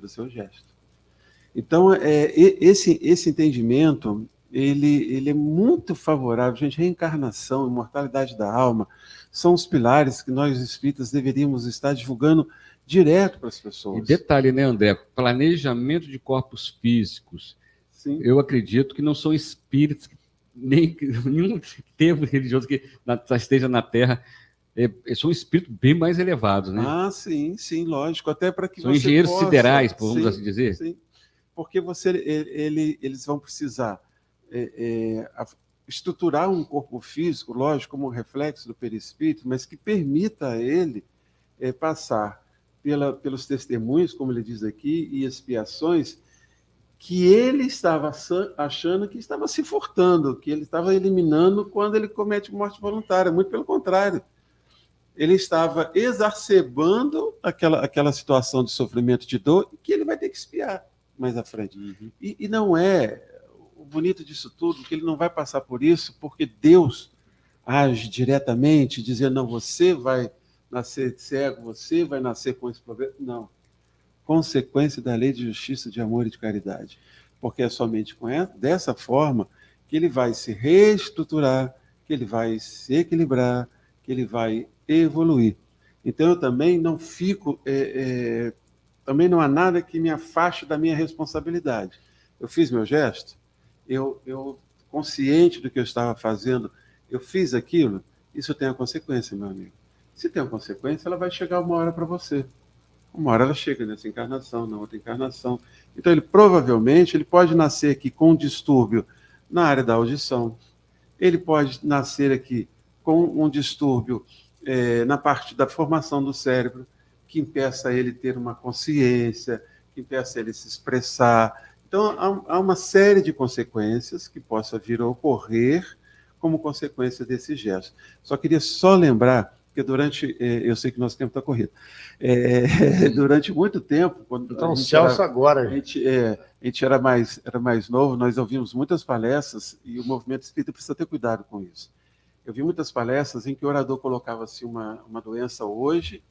do seu gesto. Então, esse entendimento, ele é muito favorável. Gente, reencarnação, imortalidade da alma, são os pilares que nós espíritas deveríamos estar divulgando direto para as pessoas. E detalhe, né, André? Planejamento de corpos físicos. Sim. Eu acredito que não são espíritos, nem nenhum termo religioso que esteja na Terra, são espíritos bem mais elevados, né? Ah, sim, lógico. Até para que são você engenheiros possa, siderais, vamos assim dizer. Sim. Porque eles vão precisar estruturar um corpo físico, lógico, como um reflexo do perispírito, mas que permita a ele passar pelos testemunhos, como ele diz aqui, e expiações, que ele estava achando que estava se furtando, que ele estava eliminando quando ele comete morte voluntária. Muito pelo contrário. Ele estava exacerbando aquela situação de sofrimento, de dor, que ele vai ter que expiar mais à frente. E não é o bonito disso tudo, que ele não vai passar por isso, porque Deus age diretamente, dizendo, não, você vai nascer cego, você vai nascer com esse problema. Não. Consequência da lei de justiça, de amor e de caridade. Porque é somente dessa forma que ele vai se reestruturar, que ele vai se equilibrar, que ele vai evoluir. Então, eu também não fico... também não há nada que me afaste da minha responsabilidade. Eu fiz meu gesto, eu consciente do que eu estava fazendo, eu fiz aquilo, isso tem uma consequência, meu amigo. Se tem uma consequência, ela vai chegar uma hora para você. Uma hora ela chega nessa encarnação, na outra encarnação. Então, ele provavelmente pode nascer aqui com um distúrbio na área da audição, ele pode nascer aqui com um distúrbio na parte da formação do cérebro, que impeça ele ter uma consciência, que impeça ele se expressar. Então, há uma série de consequências que possa vir a ocorrer como consequência desse gesto. Só queria lembrar que eu sei que nosso tempo está corrido, durante muito tempo, quando então, Celso agora. A gente era mais novo, nós ouvimos muitas palestras e o movimento espírita precisa ter cuidado com isso. Eu vi muitas palestras em que o orador colocava-se uma doença hoje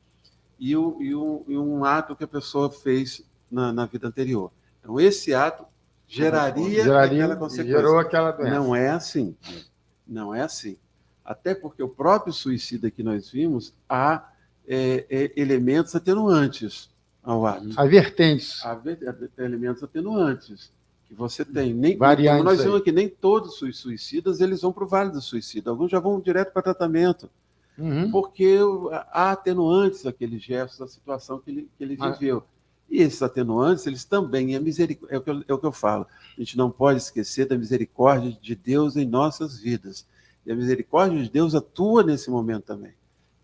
e um ato que a pessoa fez na vida anterior. Então, esse ato geraria aquela consequência. Gerou aquela doença. Não é assim. Não é assim. Até porque o próprio suicídio que nós vimos, há elementos atenuantes ao ato. Há vertentes. Há elementos atenuantes que você tem. Variantes. Nós vimos que nem todos os suicidas eles vão para o vale do suicídio. Alguns já vão direto para tratamento. Porque há atenuantes àquele gesto, da situação que ele viveu. E esses atenuantes, eles também, é o que eu falo, a gente não pode esquecer da misericórdia de Deus em nossas vidas. E a misericórdia de Deus atua nesse momento também.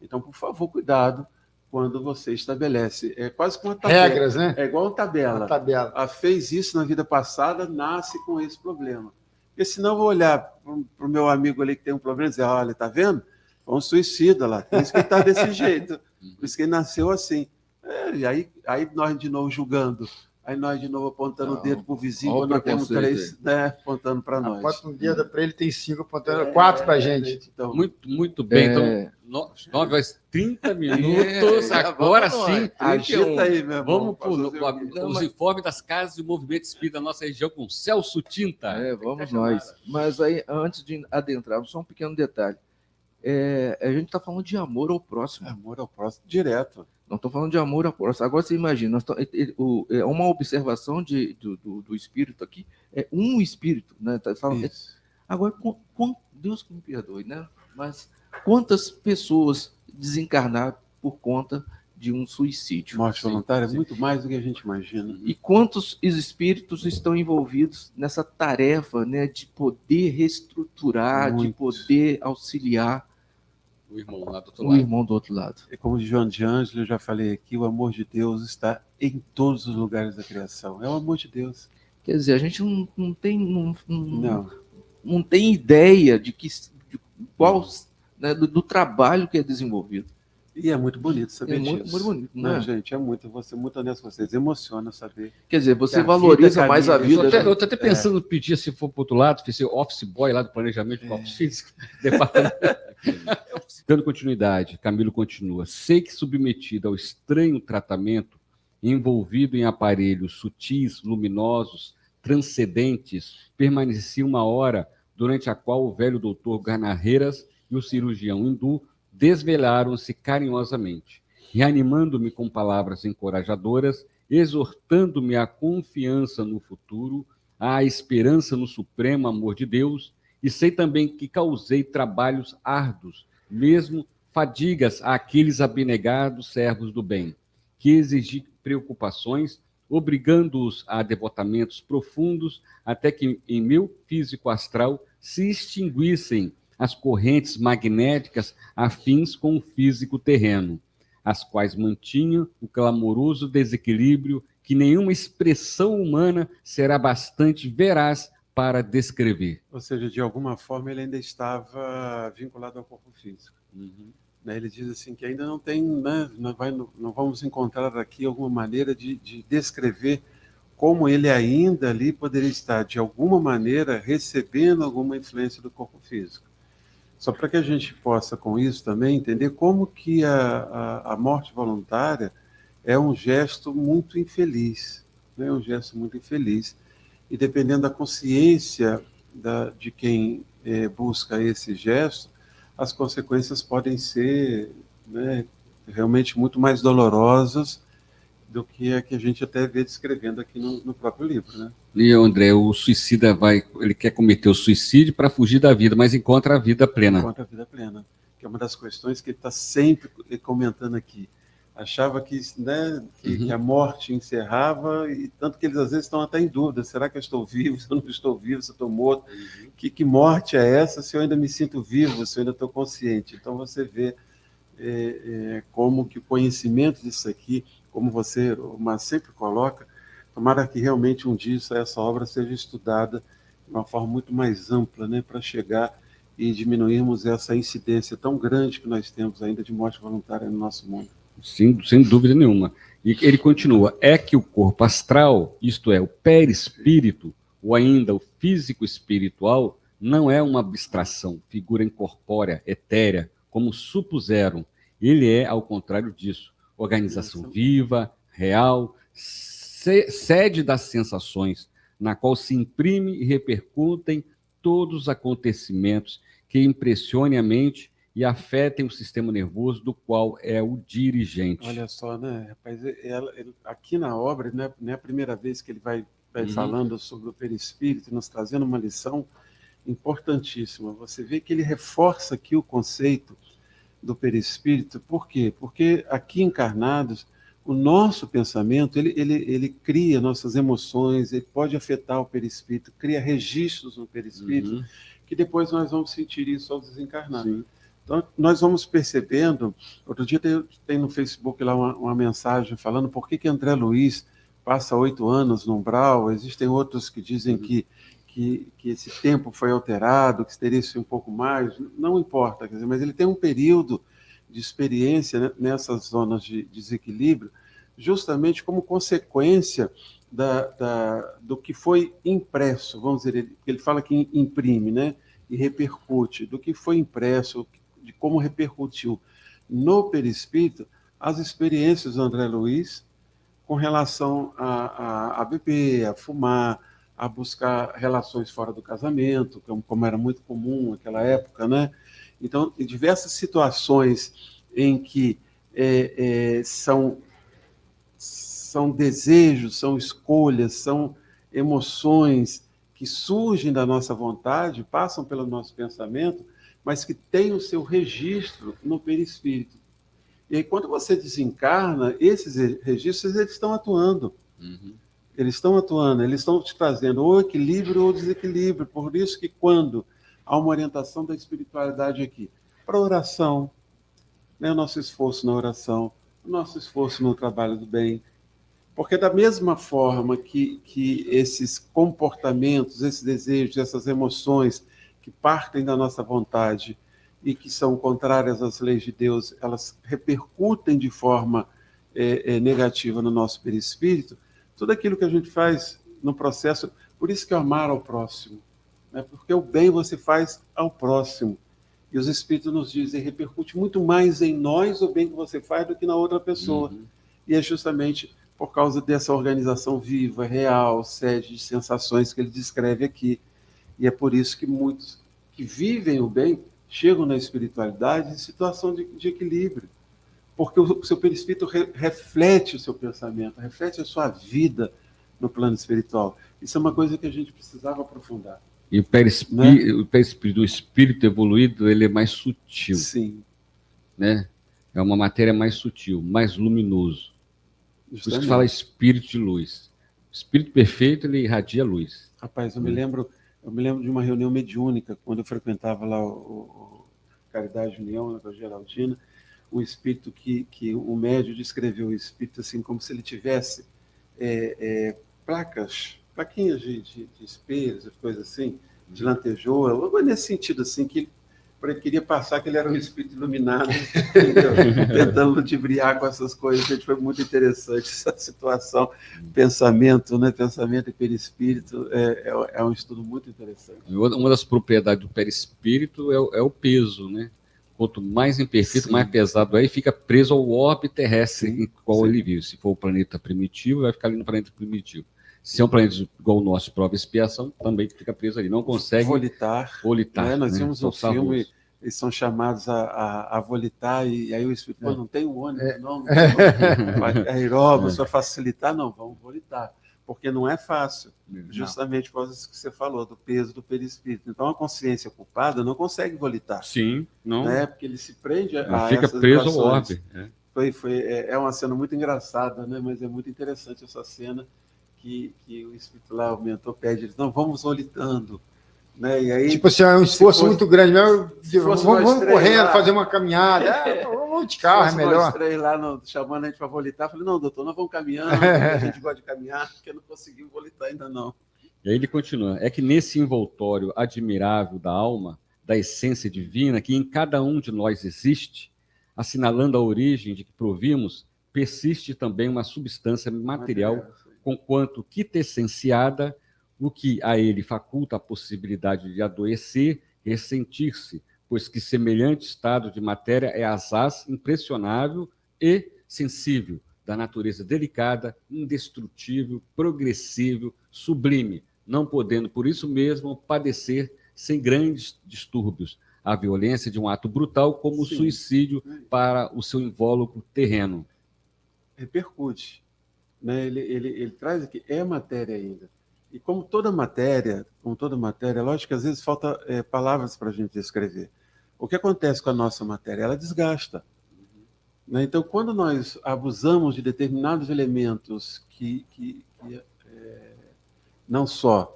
Então, por favor, cuidado quando você estabelece. É quase como uma tabela. Regras, né? É igual uma tabela. Uma tabela. Fez isso na vida passada, nasce com esse problema. Porque senão eu vou olhar para o meu amigo ali que tem um problema e dizer, olha, tá vendo? Foi um suicida lá, por isso que ele está desse jeito, por isso que ele nasceu assim. E aí nós de novo julgando, aí nós de novo apontando o dedo para o vizinho, quando nós temos 3 apontando para nós. Aponta um dedo para ele, tem 5 apontando, 4 para a gente. Então, muito bem. Então, 9h30 minutos, agora sim. Agita aí, meu irmão. Vamos para os informes das casas de movimento espírita da nossa região com Celso Tinta. Vamos nós. Mas aí, antes de adentrarmos, só um pequeno detalhe. A gente está falando de amor ao próximo. Amor ao próximo, direto. Não estou falando de amor ao próximo. Agora você imagina, é uma observação do espírito aqui, é um espírito, né? Agora, Deus que me perdoe, né? Mas quantas pessoas desencarnaram por conta de um suicídio? Morte voluntária é muito mais do que a gente imagina. E quantos espíritos estão envolvidos nessa tarefa, né, de poder reestruturar, de poder auxiliar o irmão lá do outro o lado. irmão do outro lado? É como de João de Ângelo, eu já falei aqui, o amor de Deus está em todos os lugares da criação. É o amor de Deus. Quer dizer, a gente não tem ideia de qual, né, do trabalho que é desenvolvido. E é muito bonito saber disso. Muito bonito, né? Não, gente, vou ser muito honesto com vocês, emociona saber. Quer dizer, você valoriza mais a vida. Eu estou até pensando em pedir, se for para o outro lado, ser office boy lá do planejamento de office físico, departamento. Dando continuidade, Camilo continua. Sei que submetido ao estranho tratamento, envolvido em aparelhos sutis, luminosos, transcendentes, permaneci 1 hora, durante a qual o velho doutor Ganarreiras e o cirurgião hindu desvelaram-se carinhosamente, reanimando-me com palavras encorajadoras, exortando-me à confiança no futuro, à esperança no supremo amor de Deus, e sei também que causei trabalhos árduos, mesmo fadigas àqueles abnegados servos do bem, que exigi preocupações, obrigando-os a devotamentos profundos, até que em meu físico astral se extinguissem as correntes magnéticas afins com o físico terreno, as quais mantinham o clamoroso desequilíbrio que nenhuma expressão humana será bastante veraz para descrever. Ou seja, de alguma forma ele ainda estava vinculado ao corpo físico. Ele diz assim que ainda não tem, né, não vamos encontrar aqui alguma maneira de descrever como ele ainda ali poderia estar, de alguma maneira, recebendo alguma influência do corpo físico. Só para que a gente possa, com isso, também entender como que a morte voluntária é um gesto muito infeliz, né? Um gesto muito infeliz. E dependendo da consciência de quem busca esse gesto, as consequências podem ser, né, realmente muito mais dolorosas do que a que a gente até vê descrevendo aqui no próprio livro, né? E André, o suicida ele quer cometer o suicídio para fugir da vida, mas encontra a vida plena. Encontra a vida plena, que é uma das questões que ele está sempre comentando aqui. Achava que, né, que a morte encerrava, e tanto que eles às vezes estão até em dúvida, será que eu estou vivo, se eu não estou vivo, se eu estou morto? Que morte é essa, se eu ainda me sinto vivo, se eu ainda estou consciente? Então você vê como que o conhecimento disso aqui, como você, mas sempre coloca, tomara que realmente um dia essa obra seja estudada de uma forma muito mais ampla, né, para chegar e diminuirmos essa incidência tão grande que nós temos ainda de morte voluntária no nosso mundo. Sem dúvida nenhuma. E ele continua, é que o corpo astral, isto é, o perispírito, ou ainda o físico espiritual, não é uma abstração, figura incorpórea, etérea, como supuseram. Ele é, ao contrário disso, organização viva, real, sede das sensações, na qual se imprime e repercutem todos os acontecimentos que impressionem a mente e afetem o sistema nervoso do qual é o dirigente. Olha só, né, rapaz, aqui na obra, né, não é a primeira vez que ele vai falando sobre o perispírito, nos trazendo uma lição importantíssima. Você vê que ele reforça aqui o conceito do perispírito. Por quê? Porque aqui encarnados, o nosso pensamento, ele cria nossas emoções, ele pode afetar o perispírito, cria registros no perispírito, que depois nós vamos sentir isso ao desencarnar. Sim. Então, nós vamos percebendo, outro dia tem no Facebook lá uma mensagem falando por que André Luiz passa 8 anos no umbral, existem outros que dizem que esse tempo foi alterado, que teria sido um pouco mais, não importa, quer dizer, mas ele tem um período de experiência, né, nessas zonas de desequilíbrio, justamente como consequência do que foi impresso, vamos dizer, ele fala que imprime, né, e repercute, do que foi impresso, de como repercutiu no perispírito as experiências do André Luiz com relação a beber, a fumar, a buscar relações fora do casamento, como era muito comum naquela época, né? Então, em diversas situações em que são desejos, são escolhas, são emoções que surgem da nossa vontade, passam pelo nosso pensamento, mas que têm o seu registro no perispírito. E aí, quando você desencarna, esses registros eles estão atuando. Eles estão atuando, eles estão te trazendo ou equilíbrio ou desequilíbrio. Por isso que quando há uma orientação da espiritualidade aqui, para a oração, né, o nosso esforço na oração, o nosso esforço no trabalho do bem, porque da mesma forma que esses comportamentos, esses desejos, essas emoções que partem da nossa vontade e que são contrárias às leis de Deus, elas repercutem de forma negativa no nosso perispírito, tudo aquilo que a gente faz no processo, por isso que é amar ao próximo, né? Porque o bem você faz ao próximo. E os Espíritos nos dizem, repercute muito mais em nós o bem que você faz do que na outra pessoa. E é justamente por causa dessa organização viva, real, sede de sensações que ele descreve aqui. E é por isso que muitos que vivem o bem chegam na espiritualidade em situação de equilíbrio. Porque o seu perispírito reflete o seu pensamento, reflete a sua vida no plano espiritual. Isso é uma coisa que a gente precisava aprofundar. E o perispírito, o espírito evoluído, ele é mais sutil. Sim. Né? É uma matéria mais sutil, mais luminoso. Por isso que fala espírito de luz. O espírito perfeito, ele irradia luz. Rapaz, eu me lembro de uma reunião mediúnica, quando eu frequentava lá o Caridade União, na Geraldina, um espírito que o médium descreveu o espírito assim, como se ele tivesse plaquinhas de espelhos, coisas assim, de lantejoura, algo nesse sentido, assim, que ele queria passar que ele era um espírito iluminado, tentando ludibriar com essas coisas. Gente, foi muito interessante essa situação. Pensamento, né? Pensamento e perispírito é um estudo muito interessante. Uma das propriedades do perispírito é o peso, né? Quanto mais imperfeito, mais pesado é, e fica preso ao orbe terrestre em qual ele vive. Se for o planeta primitivo, vai ficar ali no planeta primitivo. Se é um planeta igual o nosso, prova e expiação, também fica preso ali. Não consegue volitar. Né? Nós vimos um filme, eles são chamados a volitar, e aí o espírito, não tem um ônibus, não aeróbio, só facilitar, não, vamos volitar. Porque não é fácil, justamente por causa disso que você falou, do peso do perispírito. Então, a consciência culpada não consegue volitar. Sim, não. Né? Porque ele se prende a fica essas preso ao orbe. É uma cena muito engraçada, né? Mas é muito interessante essa cena que o espírito lá, o mentor, pede, eles, não, vamos volitando. Né? E aí, tipo assim, é um esforço muito grande. Vamos correndo, fazer uma caminhada. Vamos de carro, é melhor. Nós três lá chamando a gente para volitar. Falei, não, doutor, nós vamos caminhando, a gente gosta de caminhar, porque não conseguimos volitar ainda não. E aí ele continua, é que nesse envoltório admirável da alma, da essência divina, que em cada um de nós existe, assinalando a origem de que provimos, persiste também uma substância material, conquanto quintessenciada, o que a ele faculta a possibilidade de adoecer, ressentir-se, pois que semelhante estado de matéria é asaz impressionável e sensível, da natureza delicada, indestrutível, progressivo, sublime, não podendo, por isso mesmo, padecer sem grandes distúrbios a violência de um ato brutal como o suicídio para o seu invólucro terreno. Repercute. Né? Ele traz aqui, é matéria ainda. E como toda matéria, lógico que às vezes falta palavras para a gente descrever. O que acontece com a nossa matéria? Ela desgasta. Né? Então, quando nós abusamos de determinados elementos que não só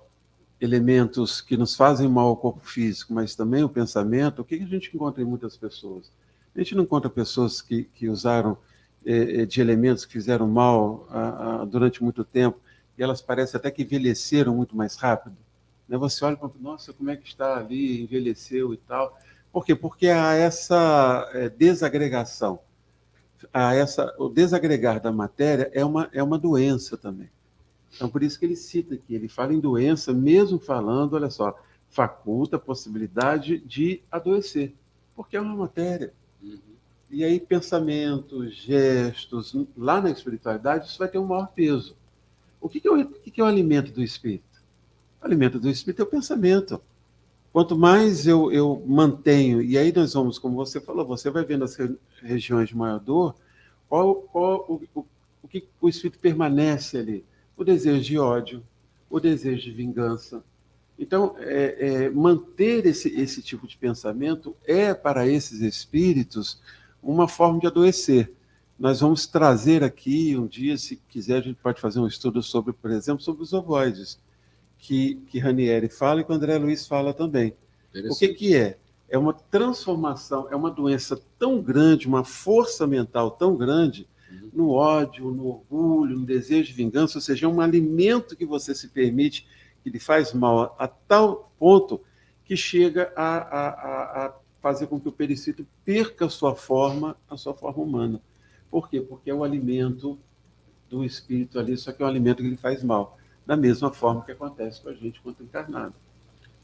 elementos que nos fazem mal ao corpo físico, mas também o pensamento, o que a gente encontra em muitas pessoas? A gente não encontra pessoas que usaram de elementos que fizeram mal durante muito tempo, e elas parecem até que envelheceram muito mais rápido. Né? Você olha e fala, nossa, como é que está ali, envelheceu e tal. Por quê? Porque há essa desagregação. O desagregar da matéria é uma doença também. Então, por isso que ele cita aqui, ele fala em doença, mesmo falando, olha só, faculta a possibilidade de adoecer, porque é uma matéria. E aí, pensamentos, gestos, lá na espiritualidade, isso vai ter um maior peso. O que é o alimento do espírito? O alimento do espírito é o pensamento. Quanto mais eu mantenho, e aí nós vamos, como você falou, você vai vendo as regiões de maior dor, O que o espírito permanece ali? O desejo de ódio, o desejo de vingança. Então, manter esse tipo de pensamento é, para esses espíritos, uma forma de adoecer. Nós vamos trazer aqui, um dia, se quiser, a gente pode fazer um estudo sobre, por exemplo, sobre os ovoides, que Ranieri fala e que o André Luiz fala também. O que é? É uma transformação, é uma doença tão grande, uma força mental tão grande, no ódio, no orgulho, no desejo de vingança, ou seja, é um alimento que você se permite, que lhe faz mal a tal ponto que chega a fazer com que o perispírito perca a sua forma humana. Por quê? Porque é o alimento do espírito ali, só que é um alimento que lhe faz mal, da mesma forma que acontece com a gente quanto encarnado.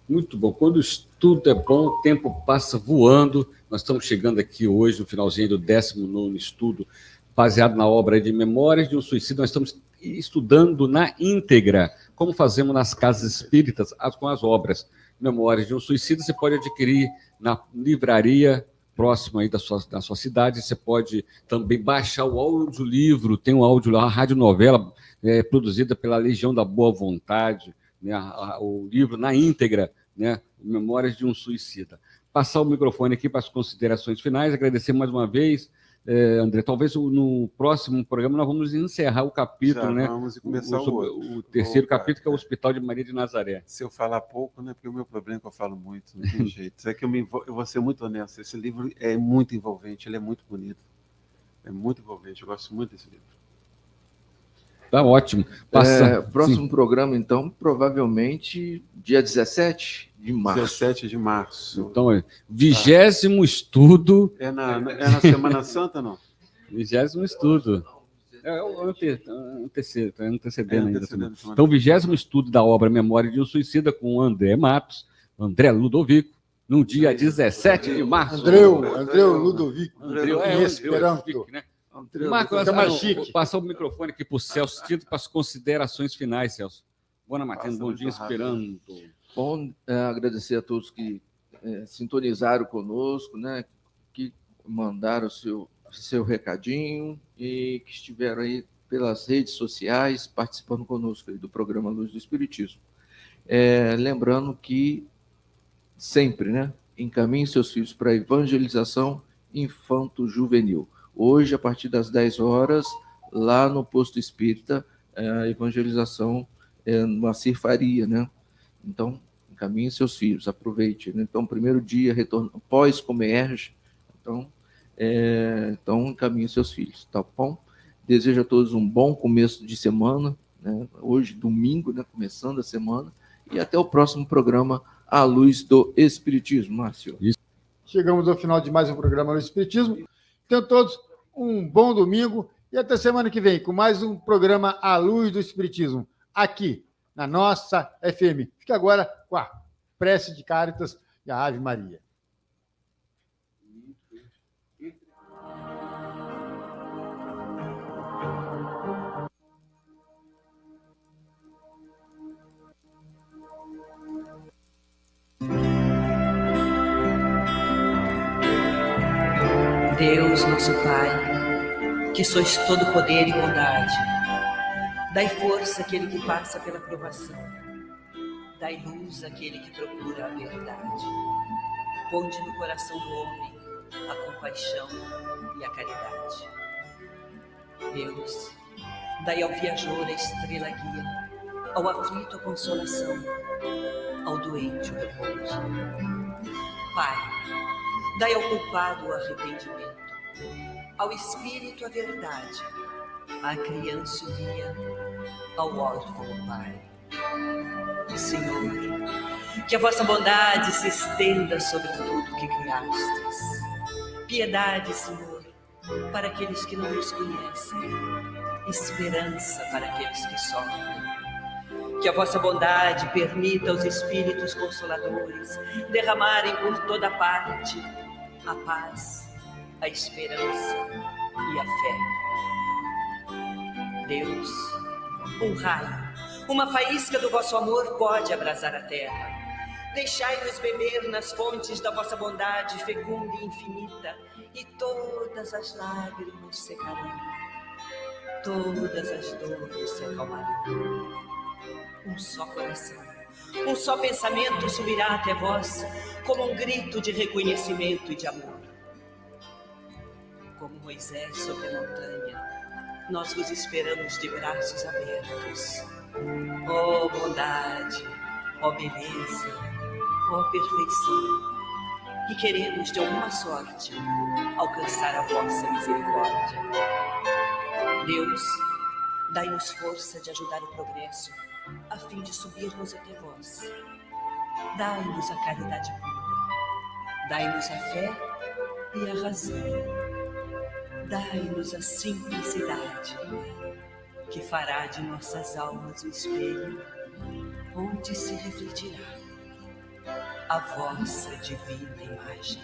Muito bom. Quando o estudo é bom, o tempo passa voando. Nós estamos chegando aqui hoje, no finalzinho do 19º estudo, baseado na obra de Memórias de um Suicida. Nós estamos estudando na íntegra, como fazemos nas casas espíritas com as obras. Memórias de um Suicida você pode adquirir na livraria próxima aí da sua cidade. Você pode também baixar o audiolivro, tem um áudio, a radionovela produzida pela Legião da Boa Vontade, né, o livro na íntegra, né, Memórias de um Suicida. Passar o microfone aqui para as considerações finais, agradecer mais uma vez, André, talvez no próximo programa nós vamos encerrar o capítulo, né? Vamos começar o terceiro capítulo, que é o Hospital de Maria de Nazaré. Se eu falar pouco, né? Porque o meu problema é que eu falo muito, não tem jeito. É que eu vou ser muito honesto, esse livro é muito envolvente, ele é muito bonito. É muito envolvente, eu gosto muito desse livro. Tá ótimo. Próximo programa, então, provavelmente dia 17 de março. 17 de março. Então, 20º estudo. É na Semana Santa, não? 20º estudo. Antecedendo ainda. Então, 20º estudo da obra Memória de um Suicida com André Matos, André Ludovico, no dia 17 de março. Andreu Ludovico. Esperanto. Né? Marcos, vou passar o microfone aqui para o Celso Tito para as considerações finais, Celso. Boa noite, bom dia, esperando. Bom, agradecer a todos que sintonizaram conosco, né, que mandaram o seu recadinho e que estiveram aí pelas redes sociais participando conosco aí do programa Luz do Espiritismo. Lembrando que sempre, né, encaminhe seus filhos para a evangelização infanto-juvenil. Hoje, a partir das 10 horas, lá no Posto Espírita, a evangelização no Acir Faria, né? Então, encaminhe seus filhos, aproveite. Né? Então, primeiro dia, retorno pós-Comerge, então encaminhe seus filhos, tá bom? Desejo a todos um bom começo de semana, né? Hoje, domingo, né? Começando a semana, e até o próximo programa, A Luz do Espiritismo, Márcio. Chegamos ao final de mais um programa Luz do Espiritismo. Tenham todos um bom domingo e até semana que vem com mais um programa A Luz do Espiritismo, aqui na nossa FM. Fique agora com a prece de Cáritas e a Ave Maria. Deus, nosso Pai, que sois todo poder e bondade, dai força àquele que passa pela provação, dai luz àquele que procura a verdade. Ponde no coração do homem a compaixão e a caridade. Deus, dai ao viajor a estrela guia, ao aflito a consolação, ao doente o repouso. Pai, dai ao culpado o arrependimento, ao espírito a verdade, à criança o guia, ao órfão o pai. Senhor, que a vossa bondade se estenda sobre tudo que criastes. Piedade, Senhor, para aqueles que não nos conhecem, esperança para aqueles que sofrem. Que a vossa bondade permita aos espíritos consoladores derramarem por toda parte a paz, a esperança e a fé. Deus, um raio, uma faísca do vosso amor pode abrasar a terra. Deixai-nos beber nas fontes da vossa bondade fecunda e infinita, e todas as lágrimas secarão, todas as dores se acalmarão. Um só coração, um só pensamento subirá até vós, como um grito de reconhecimento e de amor. Como Moisés sobre a montanha, nós vos esperamos de braços abertos. Ó bondade, ó beleza, ó perfeição, e queremos de alguma sorte alcançar a vossa misericórdia. Deus, dai-nos força de ajudar o progresso, a fim de subirmos até vós. Dai-nos a caridade pura, dai-nos a fé e a razão. Dai-nos a simplicidade, que fará de nossas almas um espelho, onde se refletirá a vossa divina imagem.